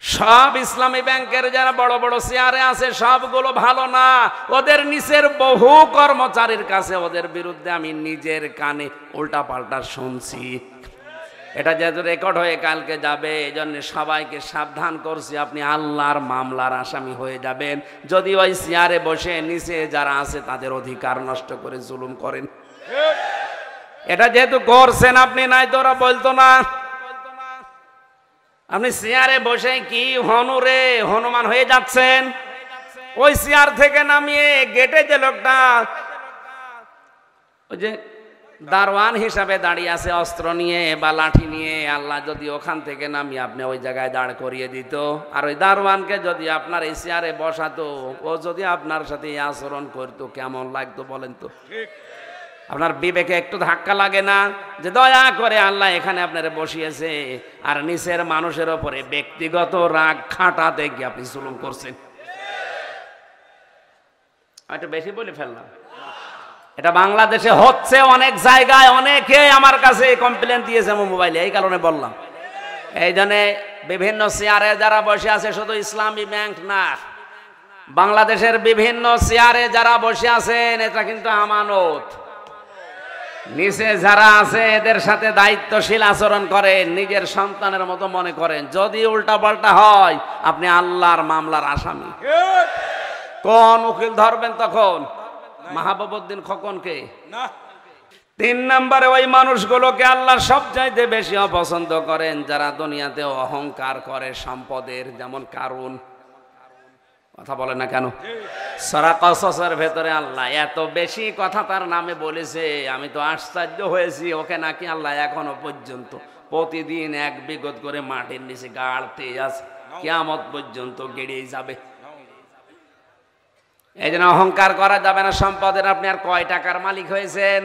সব ইসলামী ব্যাংকের যারা বড় বড় চেয়ারে আছে সবগুলো ভালো না। ওদের নিচের বহু কর্মচারীর কাছে ওদের বিরুদ্ধে আমি নিজের কানে উল্টা পাল্টা শুনছি। এটা যেহেতু রেকর্ড হয়ে কালকে যাবে, এই জন্য সবাইকে সাবধান করছি, আপনি আল্লাহর মামলার আসামি হয়ে যাবেন যদি ওই চেয়ারে বসে নিচে যারা আছে তাদের অধিকার নষ্ট করে জুলুম করেন। এটা যেহেতু করছেন আপনি, নাই তো ওরা বলতো না। আপনি চেয়ারে বসে কি হনুরে হনুমান হয়ে যাচ্ছেন। ওই চেয়ার থেকে নামিয়ে গেটে যে লোকটা ওই যে দারওয়ান হিসাবে দাঁড়িয়ে আছে অস্ত্র নিয়ে বা লাঠি নিয়ে, আল্লাহ যদি ওখান থেকে নামিয়ে আপনি ওই জায়গায় দাঁড় করিয়ে দিত, আর ওই দারওয়ানকে যদি আপনার এই চেয়ারে বসাতো, ও যদি আপনার সাথে এই আচরণ করতো, কেমন লাগতো বলেন তো? আপনার বিবেকে একটু ধাক্কা লাগে না যে দয়া করে আল্লাহ এখানে আপনারা বসিয়েছে, আর নিচের মানুষের ওপরে ব্যক্তিগত রাগ খাটাতে গিয়ে আপনি জুলুম করছেন? একটু বেশি বলে ফেললাম। এটা বাংলাদেশে হচ্ছে অনেক জায়গায়, অনেকে আমার কাছে কমপ্লেন দিয়েছে আমার মোবাইলে, এই কারণে বললাম। এই জন্য বিভিন্ন চেয়ারে যারা বসে আছে, শুধু ইসলামী ব্যাংক না, বাংলাদেশের বিভিন্ন চেয়ারে যারা বসে আছেন, এটা কিন্তু আমানত। নিচে যারা আছে এদের সাথে দায়িত্বশীল আচরণ করেন, নিজের সন্তানের মতো মনে করেন। যদি উল্টা পাল্টা হয় আপনি আল্লাহর মামলার আসামি। কোন উকিল ধরবেন তখন? মাহবুবউদ্দিন খোকনকে? 3 নম্বরে ওই মানুষগুলোকে আল্লাহ সবচাইতে বেশি অপছন্দ করেন যারা দুনিয়াতে অহংকার করে সম্পদের, যেমন কারুন। কথা বলে না কেন? সূরা কসসের ভেতরে আল্লাহ এত বেশি কথা তার নামে বলেছে, আমি তো আশ্চর্য হয়েছি। ওকে নাকি আল্লাহ এখনো পর্যন্ত প্রতিদিন 1 বিঘত করে মাটির নিচে গাড়তে আছে, কিয়ামত পর্যন্ত গেড়েই যাবে। এই জন্য অহংকার করা যাবে না সম্পদের। আপনি আর কয় টাকার মালিক হয়েছেন?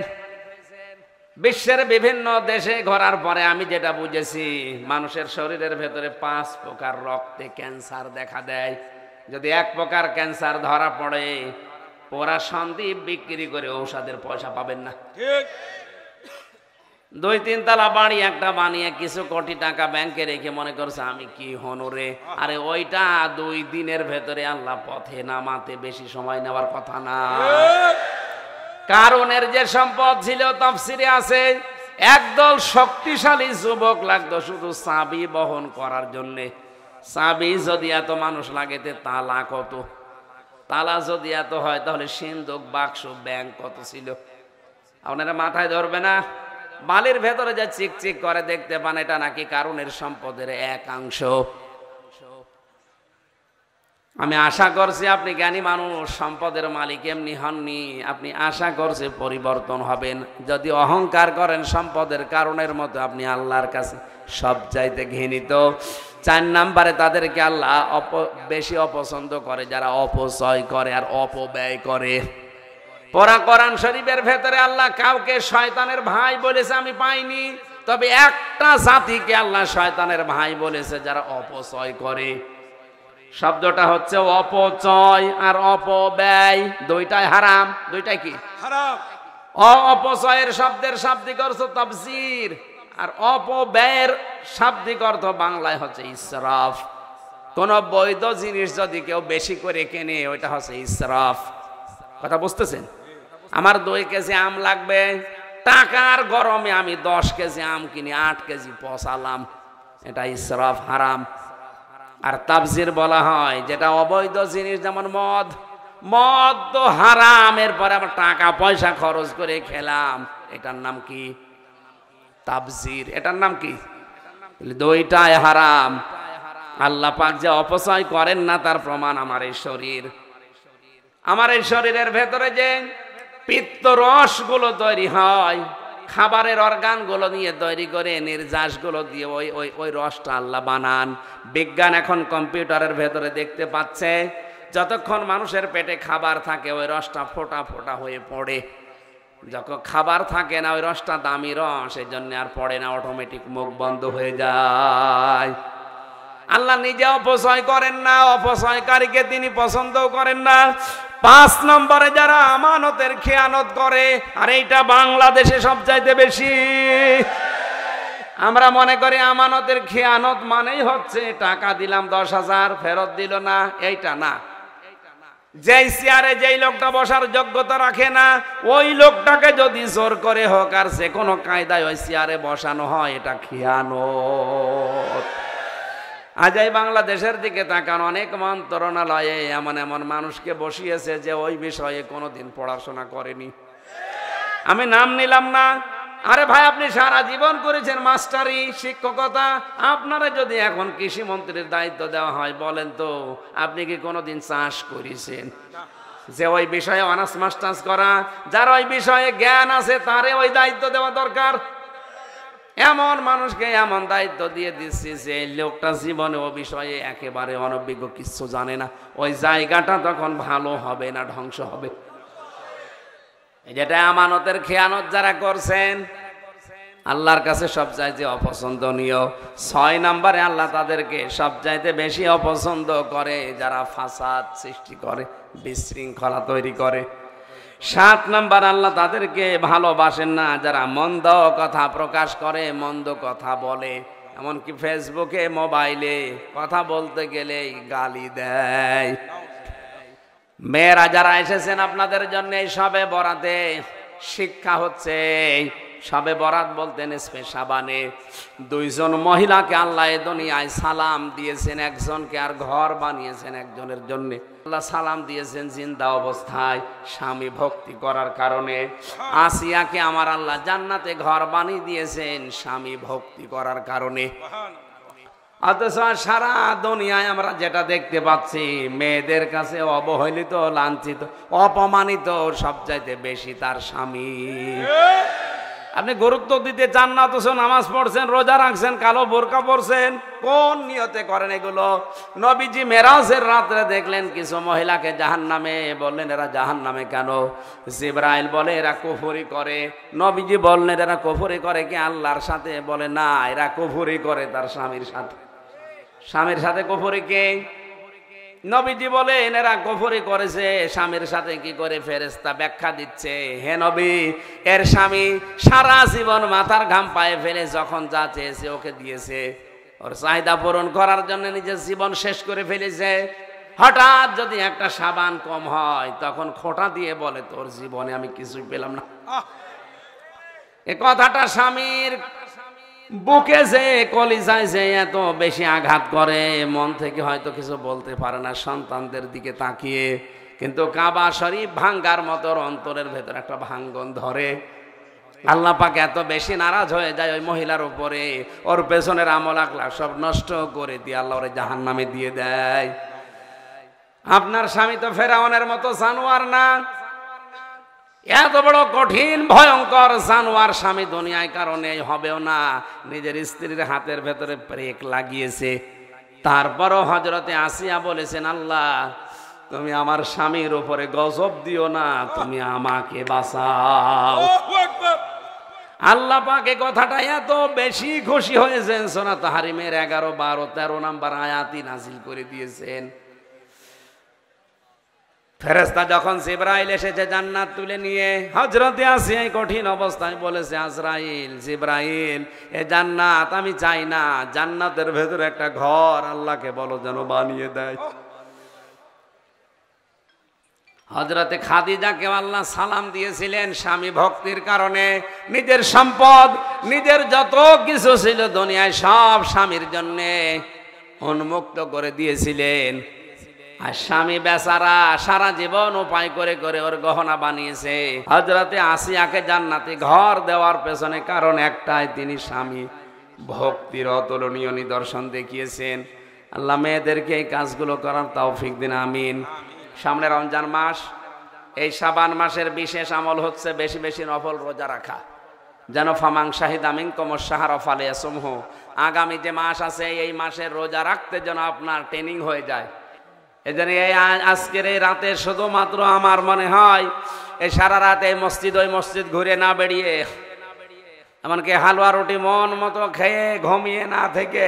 বিশ্বের বিভিন্ন দেশে ঘোরার পরে আমি যেটা বুঝেছি, মানুষের শরীরের ভেতরে 5 প্রকার রক্তে ক্যান্সার দেখা দেয়। যদি 1 প্রকার ক্যান্সার ধরা পড়ে, পুরা সন্দীপ বিক্রি করে ঔষধের পয়সা পাবেন না। 2-3 তলা বাড়ি একটা বানিয়ে কিছু কোটি টাকা ব্যাংকে রেখে মনে করছে আমি কি হনুরে। আরে ওইটা 2 দিনের ভেতরে আল্লাহ পথে নামাতে বেশি সময় নেওয়ার কথা না। কারণের যে সম্পদ ছিল তাফসিরে আছে, একদল শক্তিশালী যুবক লাগতো শুধু চাবি বহন করার জন্য। চাবি যদি এত মানুষ লাগেতে তালা কত? তালা যদি এত হয় তাহলে সিন্ধুক বাক্স ব্যাংক কত ছিল? আপনারা মাথায় ধরবে না? বালির ভেতরে যে চিকচিক করে দেখতে পান, এটা নাকি কারণের সম্পদের 1/2। আমি আশা করছি আপনি জ্ঞানী মানুষ, সম্পদের মালিক এমনি হননি। আপনি আশা করছে পরিবর্তন হবেন। যদি অহংকার করেন সম্পদের কারণের মতো, আপনি আল্লাহর কাছে সব চাইতে ঘৃণিত। 4 নম্বরে তাদেরকে আল্লাহ বেশি অপছন্দ করে যারা অপচয় করে আর অপব্যয় করে। পুরা কোরআন শরীফের ভেতরে আল্লাহ কাউকে শয়তানের ভাই বলেছে আমি পাইনি, তবে একটা জাতিকে আল্লাহ শয়তানের ভাই বলেছে যারা অপচয় করে। শব্দটা হচ্ছে অপচয় আর অপব্যয়, দুইটাই হারাম। দুইটাই কি হারাম? অপচয়ের শব্দের শাব্দিক অর্থ তাফসীর, আর অপব্যয়ের শাব্দিক অর্থ বাংলায় হচ্ছে ইসরাফ। কোন বৈধ জিনিস যদি কেউ বেশি করে কেনে, ওইটা হচ্ছে ইসরাফ। কথা বুঝতেছেন? আমার 2 কেজি আম লাগবে, টাকার গরমে আমি 10 কেজি আম কিনে 8 কেজি পচালাম, এটা ইসরাফ, হারাম। আর তাবজির বলা হয় যেটা অবৈধ জিনিস, যেমন মদ, মদ তো হারাম, এরপরে আবার টাকা পয়সা খরচ করে খেলাম, এটার নাম কি? তাবজির। এটার নাম কি? দুইটাই হারাম। আল্লাহ পাক যে অপচয় করেন না তার প্রমাণ আমার এই শরীর। আমার এই শরীরের ভেতরে যে পিত্ত রস গুলো তৈরি হয়, খাবারের অর্গান গুলো নিয়ে তৈরি করে, নির্যাস গুলো দিয়ে ওই রসটা আল্লাহ বানান। বিজ্ঞান এখন কম্পিউটারের ভেতরে দেখতে পাচ্ছে, যতক্ষণ মানুষের পেটে খাবার থাকে ওই রসটা ফোটা ফোটা হয়ে পড়ে, যখন খাবার থাকে না ওই রসটা দামি রস, এই জন্য আর পড়ে না, অটোমেটিক মুখ বন্ধ হয়ে যায়। আল্লাহ নিজে অপচয় করেন না, অপচয়কারীকে তিনি পছন্দও করেন না। 5 নম্বরে যারা আমানতের খেয়ানত করে, আর এইটা বাংলাদেশে সবচাইতে বেশি। আমরা মনে করি আমানতের খেয়ানত মানেই হচ্ছে টাকা দিলাম 10,000 ফেরত দিল না, এইটা না। যেই চেয়ারে যেই লোকটা বসার যোগ্যতা রাখে না, ওই লোকটাকে যদি জোর করে হোক আর যে কোনো কায়দায় ওই চেয়ারে বসানো হয়, এটা খেয়ানত। আজ এই বাংলাদেশের দিকে তাকান, অনেক মন্ত্রণালয়ে এমন এমন মানুষকে বসিয়েছে যে ওই বিষয়ে কোনোদিন পড়াশোনা করেনি। আমি নাম নিলাম না। আরে ভাই, আপনি সারা জীবন করেছেন মাস্টারি, শিক্ষকতা, আপনারা যদি এখন কৃষি মন্ত্রীর দায়িত্ব দেওয়া হয়, বলেন তো আপনি কি কোনোদিন চাষ করেছেন? যে ওই বিষয়ে অনার্স মাস্টার্স করা, যার ওই বিষয়ে জ্ঞান আছে তারে ওই দায়িত্ব দেওয়া দরকার। এমন মানুষকে এমন দায়িত্ব দিয়ে দিচ্ছি যে লোকটা জীবনে ও বিষয়ে একেবারে অনভিজ্ঞ, কিছু জানে না, ওই জায়গাটা তখন ভালো হবে না, ধ্বংস হবে। যেটা আমানতের খেয়ানত যারা করছেন, আল্লাহর কাছে সবচাইতে অপছন্দনীয়। 6 নম্বরে আল্লাহ তাদেরকে সবচাইতে বেশি অপছন্দ করে যারা ফাসাদ সৃষ্টি করে, বিশৃঙ্খলা তৈরি করে। 7 নম্বর আল্লাহ তাদেরকে ভালোবাসেন না যারা মন্দ কথা প্রকাশ করে, মন্দ কথা বলে, এমনকি ফেসবুকে মোবাইলে কথা বলতে গেলেই গালি দেয়। মেয়েরা যারা এসেছেন আপনাদের জন্য এই শবে বরাতে শিক্ষা হচ্ছে। শবে বরাত বলতেন স্পেশাবানে 2 জন মহিলাকে আল্লাহ এ দুনিয়ায় সালাম দিয়েছেন, একজনকে আর ঘর বানিয়েছেন একজনের জন্য। আল্লাহ সালাম দিয়েছেন জিন্দা অবস্থায় স্বামী ভক্তি করার কারণে। আসিয়াকে আমার আল্লাহ জান্নাতে ঘর বানিয়ে দিয়েছেন স্বামী ভক্তি করার কারণে। অথচ সারা দুনিয়ায় আমরা যেটা দেখতে পাচ্ছি, মেয়েদের কাছে অবহেলিত, লাঞ্ছিত, অপমানিত সবচাইতে বেশি তার স্বামী। আপনি গুরুত্ব দিতে চান না, অথচ নামাজ পড়ছেন, রোজা রাখছেন, কালো বোরকা পরছেন, কোন নিয়তে করেন এগুলো? নবীজি মেরাজের রাত্রে দেখলেন কিছু মহিলাকে জাহান্নামে, বললেন এরা জাহান্নামে কেন? জিবরাইল বলে এরা কুফরি করে। নবীজি বললেন এরা কুফরি করে কি আল্লাহর সাথে? বলে না, এরা কুফরি করে তার স্বামীর সাথে। স্বামীর সাথে কুফরি কে? নবীজি বলে এরা কুফরি করেছে স্বামীর সাথে। কি করে? ফেরেশতা ব্যাখ্যা দিচ্ছে, হে নবী, এর স্বামী সারা জীবন মাথার ঘাম পায়ে ফেলে যখন যা চেয়েছে ওকে দিয়েছে, ওর চাহিদা পূরণ করার জন্য নিজের জীবন শেষ করে ফেলেছে। হঠাৎ যদি একটা সাবান কম হয় তখন খোঁটা দিয়ে বলে তোর জীবনে আমি কিছুই পেলাম না। এ কথাটা স্বামীর বুকে যে কলিজায় যে এত বেশি আঘাত করে, মন থেকে হয়তো কিছু বলতে পারে না সন্তানদের দিকে তাকিয়ে, কিন্তু কাবা শরীফ ভাঙ্গার মতো অন্তরের ভেতর একটা ভাঙ্গন ধরে। আল্লাহ পাক এত বেশি নারাজ হয়ে যায় ওই মহিলার উপরে, ওর পেছনের আমল আকলাক সব নষ্ট করে দিয়ে আল্লাহ ওরে জাহান্নামে দিয়ে দেয়। আপনার স্বামী তো ফেরাউনের মতো জানোয়ার না, এত বড় কঠিন ভয়ঙ্কর জানোয়ার স্বামী দুনিয়ায় কারণে হবেও না। নিজের স্ত্রীর হাতের ভেতরে ব্রেক লাগিয়েছে, তারপরও হযরতে আসিয়া বলেছেন, আল্লাহ তুমি আমার স্বামীর উপরে গজব দিও না, তুমি আমাকে বাঁচাও। আল্লাহ পাক এই কথাটা এত বেশি খুশি হয়েছেন, সূরা তাহরিমের 11, 12, 13 নম্বর আয়াতই নাজিল করে দিয়েছেন। ফেরেশতা যখন জিবরাইল এসেছে জান্নাত তুলে নিয়ে, হযরতে আসিয়া কঠিন অবস্থায় বলেছে, আজরাইল, জিবরাইল, এ জান্নাত আমি চাই না, জান্নাতের ভেতরে একটা ঘর আল্লাহকে বলো যেন বানিয়ে দেয়। হযরতে খাদিজাকে আল্লাহ সালাম দিয়েছিলেন স্বামী ভক্তির কারণে। নিজের সম্পদ, নিজের যত কিছু ছিল দুনিয়ায় সব স্বামীর জন্য উন্মুক্ত করে দিয়েছিলেন। আর স্বামী বেচারা সারা জীবন উপায় করে করে ওর গহনা বানিয়েছে। হযরতে আসিয়াকে জান্নাতি ঘর দেওয়ার পেছনে কারণ একটাই, তিনি স্বামী ভক্তির অতুলনীয় নিদর্শন দেখিয়েছেন। আল্লাহ মেয়েদেরকে এই কাজগুলো করার তৌফিক দিন, আমিন। সামনে রমজান মাস, এই শাবান মাসের বিশেষ আমল হচ্ছে বেশি বেশি নফল রোজা রাখা, যেন ফামাং শাহিদা মিনকুম আশ-শাহরা ফালিয়াসুমহু। আগামী যে মাস আছে এই মাসের রোজা রাখতে যেন আপনার ট্রেনিং হয়ে যায়। এজন্য এই আজকের এই রাতে শুধুমাত্র আমার মনে হয় এই সারা রাত এই মসজিদ ওই মসজিদ ঘুরে না বেরিয়ে, এমনকি হালুয়া রুটি মন মতো খেয়ে ঘুমিয়ে না থেকে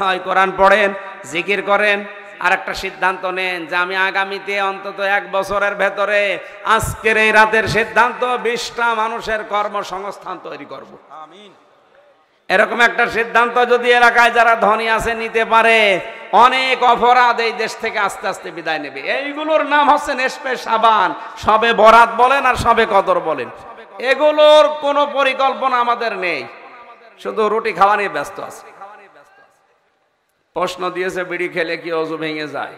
হয় কোরআন পড়েন, জিকির করেন, আর একটা সিদ্ধান্ত নেন যে আমি আগামীতে অন্তত 1 বছরের ভেতরে আজকের এই রাতের সিদ্ধান্ত 20টা মানুষের কর্মসংস্থান তৈরি করব। আমিন। এরকম একটা সিদ্ধান্ত যদি এলাকায় যারা ধনী আছে নিতে পারে, অনেক অপরাধ এই দেশ থেকে আস্তে আস্তে বিদায় নেবে। এইগুলোর নাম হচ্ছে নেশপে শাবান, সবে বরাত বলেন আর সবে কদর বলেন। এগুলোর কোনো পরিকল্পনা আমাদের নেই, শুধু রুটি খাওয়া নিয়ে ব্যস্ত আছে। প্রশ্ন দিয়েছে বিড়ি খেলে কি অজু ভেঙে যায়?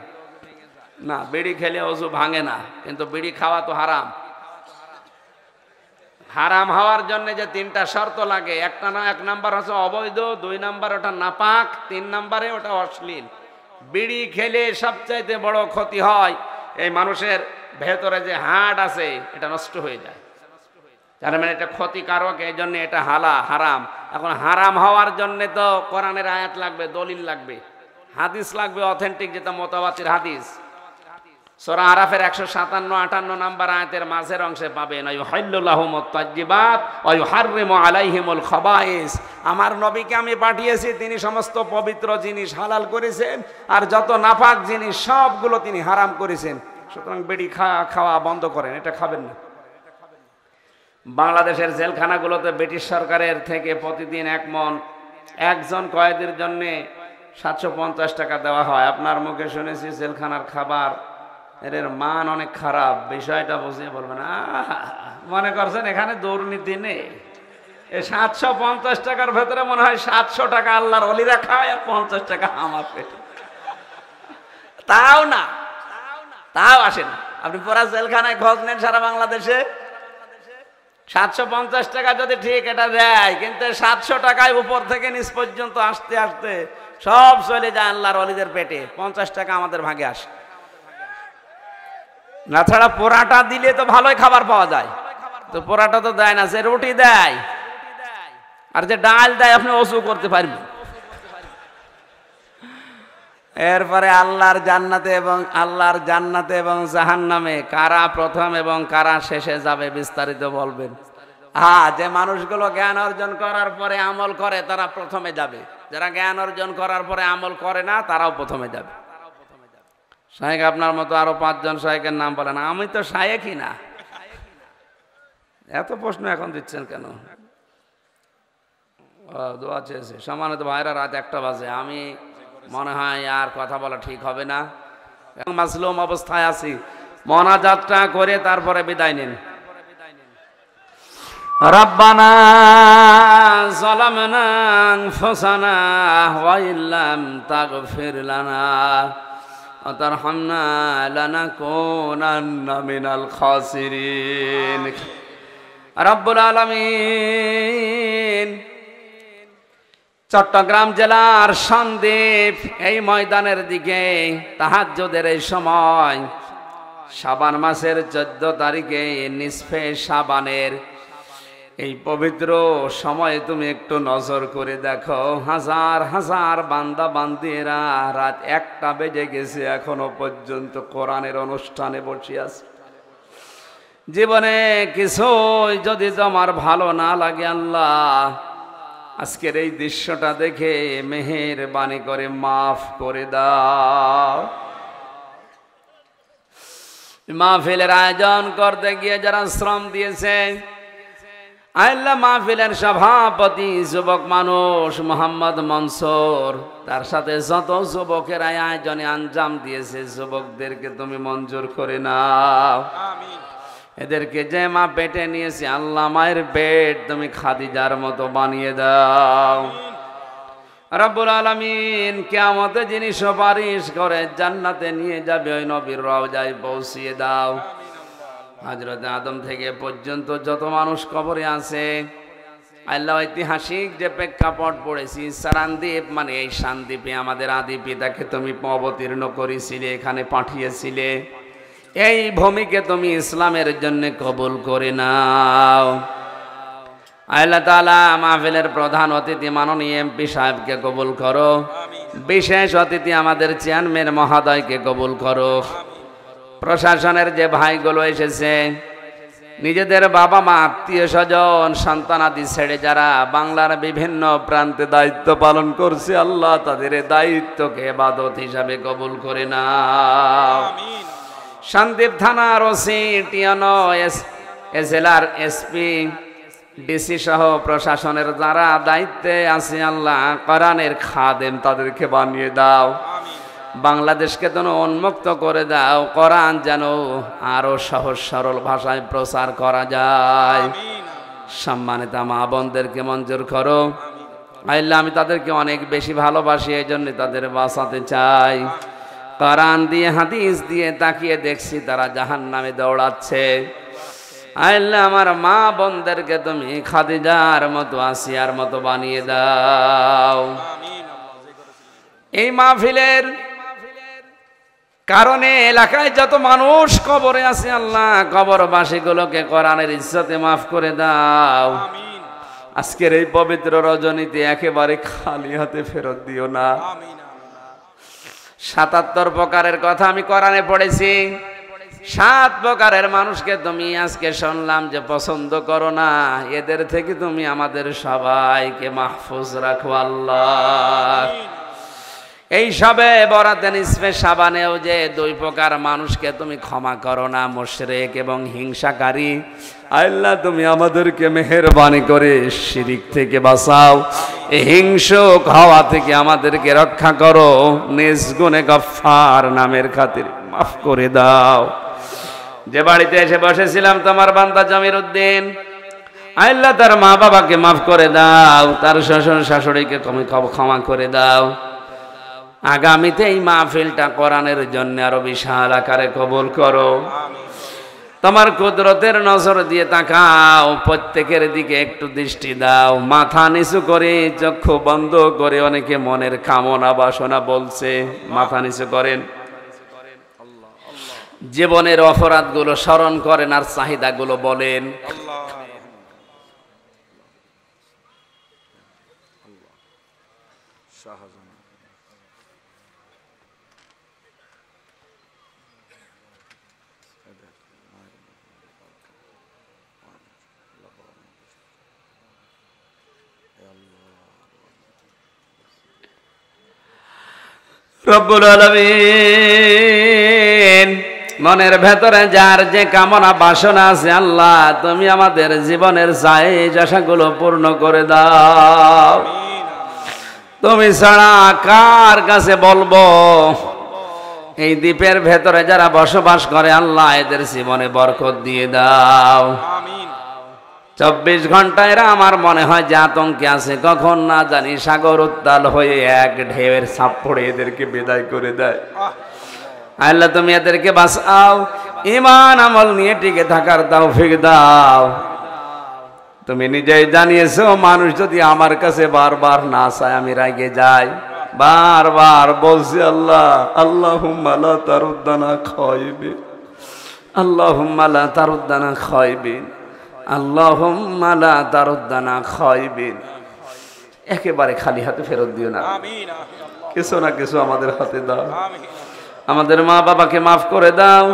না, বিড়ি খেলে অজু ভাঙে না, কিন্তু বিড়ি খাওয়া তো হারাম। হারাম হওয়ার জন্য যে 3টা শর্ত লাগে, একটা না, 1 নাম্বার হচ্ছে অবৈধ, 2 নাম্বার ওটা নাপাক, 3 নাম্বারে ওটা অশ্লীল। বিড়ি খেলে সবচাইতে বড় ক্ষতি হয়, এই মানুষের ভেতরে যে হাড় আছে এটা নষ্ট হয়ে যায়, তার মানে এটা ক্ষতিকারক, এই জন্য এটা হারাম। এখন হারাম হওয়ার জন্য তো কোরআনের আয়াত লাগবে, দলিল লাগবে, হাদিস লাগবে অথেন্টিক, যেটা মুতাওয়াতির হাদিস। সূরা আরাফের 157-58 নাম্বার আয়াতের মাঝের অংশে পাবেন, ইউহিল্লু লাহুমুত তাজ্জিবাত ওয়া ইউহাররিমু আলাইহিমুল খাবাইস। আমার নবীকে আমি পাঠিয়েছি, তিনি সমস্ত পবিত্র জিনিস হালাল করেছেন, আর যত নাপাক জিনিস সবগুলো তিনি হারাম করেছেন। সুতরাং বিড়ি খাওয়া বন্ধ করেন, এটা খাবেন না। বাংলাদেশের জেলখানাগুলোতে ব্রিটিশ সরকারের থেকে প্রতিদিন 1 মণ একজন কয়েদির জন্য 750 টাকা দেওয়া হয়। আপনার মুখে শুনেছি জেলখানার খাবার এর মান অনেক খারাপ, বিষয়টা বুঝিয়ে বলবেন। মনে করছেন এখানে দুর্নীতি নেই? এই 750 টাকার ভেতরে মনে হয় 700 টাকা আল্লাহর ওলিরা খায় আর 50 টাকা আমার পেটে। তাও না, তাও আসে না। আপনি পুরা জেলখানায় খোঁজ নেন সারা বাংলাদেশে, 750 টাকা যদি ঠিক এটা দেয়, কিন্তু 700 টাকায় উপর থেকে নিচ পর্যন্ত আসতে আসতে সব চলে যায় আল্লাহর ওলিদের পেটে, 50 টাকা আমাদের ভাগে আসে। না ছাড়া পোরাটা দিলে তো ভালোই খাবার পাওয়া যায়, তো পোরাটা তো দেয় না, যে রুটি দেয় আর যে ডাল দেয় আপনি ওযু করতে পারবেন। এরপরে আল্লাহর জান্নাতে এবং জাহান্নামে কারা প্রথম এবং কারা শেষে যাবে বিস্তারিত বলবেন। যে মানুষগুলো জ্ঞান অর্জন করার পরে আমল করে তারা প্রথমে যাবে, যারা জ্ঞান অর্জন করার পরে আমল করে না তারাও প্রথমে যাবে। শায়েখ আপনার মতো আরো 5 জন শায়েখের নাম বলেন। আমি তো শায়েখই না। এত প্রশ্ন এখন দিচ্ছেন কেন? দোয়া চেয়েছে সম্মানিত ভাইরা, রাত 1টা বাজে, আমি মনে হয় আর কথা বলা ঠিক হবে না। মাসলুম অবস্থায় আছি, মোনাজাতটা করে তারপরে বিদায় নিন। রব্বানা যালামনা আনফুসানা ওয়া ইল্লাম তাগফির লানা ওয়া তারহামনা লানাকুনান্না মিনাল খাসিরিন। রব্বুল আলামিন চট্টগ্রাম জেলার সন্দ্বীপ এই ময়দানের দিকে তাহাজ্জুদের এই সময় শাবান মাসের 14 তারিখে নিসফে শাবানের এই পবিত্র সময়ে তুমি একটু নজর করে দেখো, হাজার হাজার বান্দা বান্দিরা রাত 1টা বেজে গেছে এখনো পর্যন্ত কোরআনের অনুষ্ঠানে বসে আছে। জীবনে কিছুই যদি তোমার ভালো না লাগে আল্লাহ, আজকের এই দৃশ্যটা দেখে মেহেরবানি করে মাফ করে দাও। মাহফিলের আয়োজন করতে গিয়ে যারা শ্রম দিয়েছে, আল্লাহ মাহফিলের সভাপতি যুবক মানুষ মোহাম্মদ মনসুর, তার সাথে যত যুবকেরা আয়োজনে আঞ্জাম দিয়েছে, যুবকদেরকে তুমি মঞ্জুর করে নাও। এদেরকে যে মা পেটে নিয়েছে আল্লাহ মায়ের পেট তুমি খাদিজার মতো বানিয়ে দাও। রব্বুল আলামিন কিয়ামতে যিনি সুপারিশ করে জান্নাতে নিয়ে যাবে ওই নবীর রওজায় পৌঁছিয়ে দাও। হযরত আদম থেকে পর্যন্ত যত মানুষ কবরে আছে আল্লাহ, ঐতিহাসিক যে প্রেক্ষাপট পড়েছি, সারানদ্বীপ মানে এই শান্তিপে আমাদের আদি পিতাকে তুমি অবতীর্ণ করেছিলে, এখানে পাঠিয়েছিলে। এই ভূমিকে তুমি ইসলামের জন্য কবুল করে নাও। আল্লাহ তাআলা মাহফিলের প্রধান অতিথি মাননীয় এমপি সাহেবকে কবুল করো, বিশেষ অতিথি আমাদের চেয়ারম্যান মহোদয়কে কবুল করো। প্রশাসনের যে ভাইগুলো এসেছে, নিজেদের বাবা মা আত্মীয় স্বজন সন্তানাদি ছেড়ে যারা বাংলার বিভিন্ন প্রান্তে দায়িত্ব পালন করছে, আল্লাহ তাদের দায়িত্বকে ইবাদত হিসাবে কবুল করে নাও। শান্তিপ থানার OC, TNO, SLR, SP, DC সহ প্রশাসনের যারা দায়িত্বে আছে আল্লাহ কোরআনের খাদেম তাদেরকে বানিয়ে দাও। বাংলাদেশকে যেন উন্মুক্ত করে দাও, কোরআন যেন আরো সহজ সরল ভাষায় প্রচার করা যায়। সম্মানিত মা বোনদেরকে মঞ্জুর করো আল্লাহ, আমি তাদেরকে অনেক বেশি ভালোবাসি, এই জন্য তাদের বাঁচাতে চাই। কোরআন দিয়ে হাদিস দিয়ে তাকিয়ে দেখছি তারা জাহান্নামে দৌড়াচ্ছে। আল্লাহ আমার মা বোনদেরকে তুমি খাদিজার মতো, আসিয়ার মতো বানিয়ে দাও। এই মাহফিলের কারণে এলাকায় যত মানুষ কবরে আছে আল্লাহ, কবরবাসীগুলোকে কোরআনের ইজ্জতে মাফ করে দাও। আজকের এই পবিত্র রজনীতে একেবারে খালি হাতে ফেরত দিও না। ৭৭ প্রকারের কথা আমি কোরআনে পড়েছি। ৭ প্রকারের মানুষকে তুমি আজকে শুনলাম যে পছন্দ করো না, এদের থেকে তুমি আমাদের সবাইকে মাহফুজ রাখো আল্লাহ। এই সবে বরাতে নিসফে শাবানেও যে ২ প্রকার মানুষকে তুমি ক্ষমা করো না, মুশরিক এবং হিংসাকারী, আল্লাহ তুমি আমাদেরকে মেহেরবানি করে শিরিক থেকে বাঁচাও, এই হিংসুক হওয়া থেকে আমাদেরকে রক্ষা করো, নিজ গুণে গফফার নামের খাতির মাফ করে দাও। যে বাড়িতে এসে বসেছিলাম তোমার বান্দা জমির উদ্দিন, আল্লাহ তার মা বাবাকে মাফ করে দাও, তার শ্বশুর শাশুড়িকে তুমি ক্ষমা করে দাও। আগামীতে এই মাহফিলটা কোরআনের জন্য আরো বিশাল আকারে কবুল করো। তোমার কুদরতের নজর দিয়ে তাকাও, প্রত্যেকের দিকে একটু দৃষ্টি দাও, মাথা নিচু করে চক্ষু বন্ধ করে অনেকে মনের কামনা বাসনা বলছে, মাথা নিচু করেন, জীবনের অপরাধগুলো স্মরণ করেন আর চাহিদাগুলো বলেন। রব্বুল আলামিন, মনের ভেতরে যার যে কামনা বাসনা আছে আল্লাহ তুমি আমাদের জীবনের চাহিদা আশাগুলো পূর্ণ করে দাও। তুমি ছাড়া কার কাছে বলবো? এই দ্বীপের ভেতরে যারা বসবাস করে আল্লাহ এদের জীবনে বরকত দিয়ে দাও। ২৪ ঘন্টা এরা আমার মনে হয় যে আতঙ্কে আছে, কখন না জানি সাগর উত্তাল হয়ে এক ঢেউয়ের ছাপ পড়ে এদেরকে বিদায় করে দেয়। আল্লাহ তুমি এদেরকে বাঁচাও, ঈমান আমল নিয়ে টিকে থাকার তৌফিক দাও। তুমি নিজেই জানিয়েছো মানুষ যদি আমার কাছে বারবার না চায় আমি রাগে যাই, বারবার বলছি আল্লাহ আল্লাহুম্মা লা তারুদ্দানা খায়বিন, আল্লাহুম্মা লা তারুদ্দানা খায়বিন, আল্লাহুম্মা লা তারুদ্দানা খায়বিন। একেবারে খালি হাতে ফেরত দিও না, কিছু না কিছু আমাদের হাতে দাও। আমাদের মা বাবাকে মাফ করে দাও,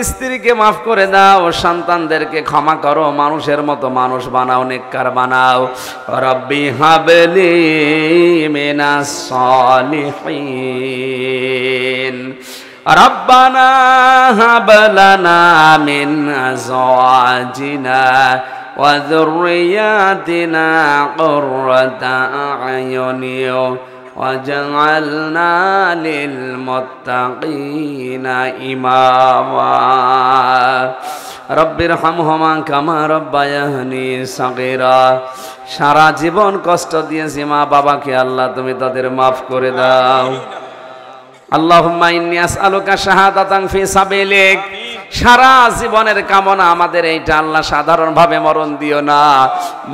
স্ত্রীকে মাফ করে দাও, সন্তানদেরকে ক্ষমা করো, মানুষের মতো মানুষ বানাও, নেককার বানাও। রব্বি হাবলি মিনাস সালিহিন, রব্বানা হাব লানা মিন আজওয়াজিনা وذرياتنا قرة أعين وجعلنا للمتقين إماما رب ارحمهما كما ربياني صغيرا সারা জীবন কষ্ট দিয়েছি মা বাবাকে আল্লাহ তুমি তাদের মাফ করে দাও আল্লাহুম্মা ইন্নী আসআলুকা শাহাদাতান ফি সাবিলিক সারা জীবনের কামনা আমাদের এইটা আল্লাহ সাধারণভাবে মরণ দিও না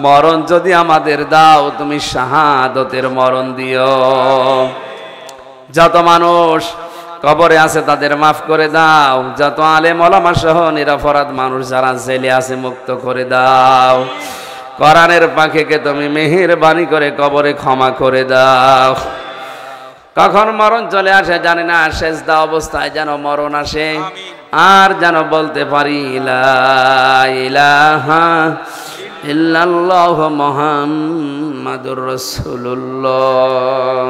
মরণ যদি আমাদের দাও তুমি শাহাদাতের মরণ দিও যত মানুষ কবরে আছে তাদের মাফ করে দাও যত আলেম ওলামা সহ নিরপরাধ মানুষ যারা জেলে আছে মুক্ত করে দাও কোরআনের পাখিকে তুমি মেহেরবানি করে কবরে ক্ষমা করে দাও কখন মরণ চলে আসে জানি না সেজদা অবস্থায় যেন মরণ আসে আর যেন বলতে পারি লা ইলাহা ইল্লাল্লাহু মুহাম্মাদুর রাসূলুল্লাহ।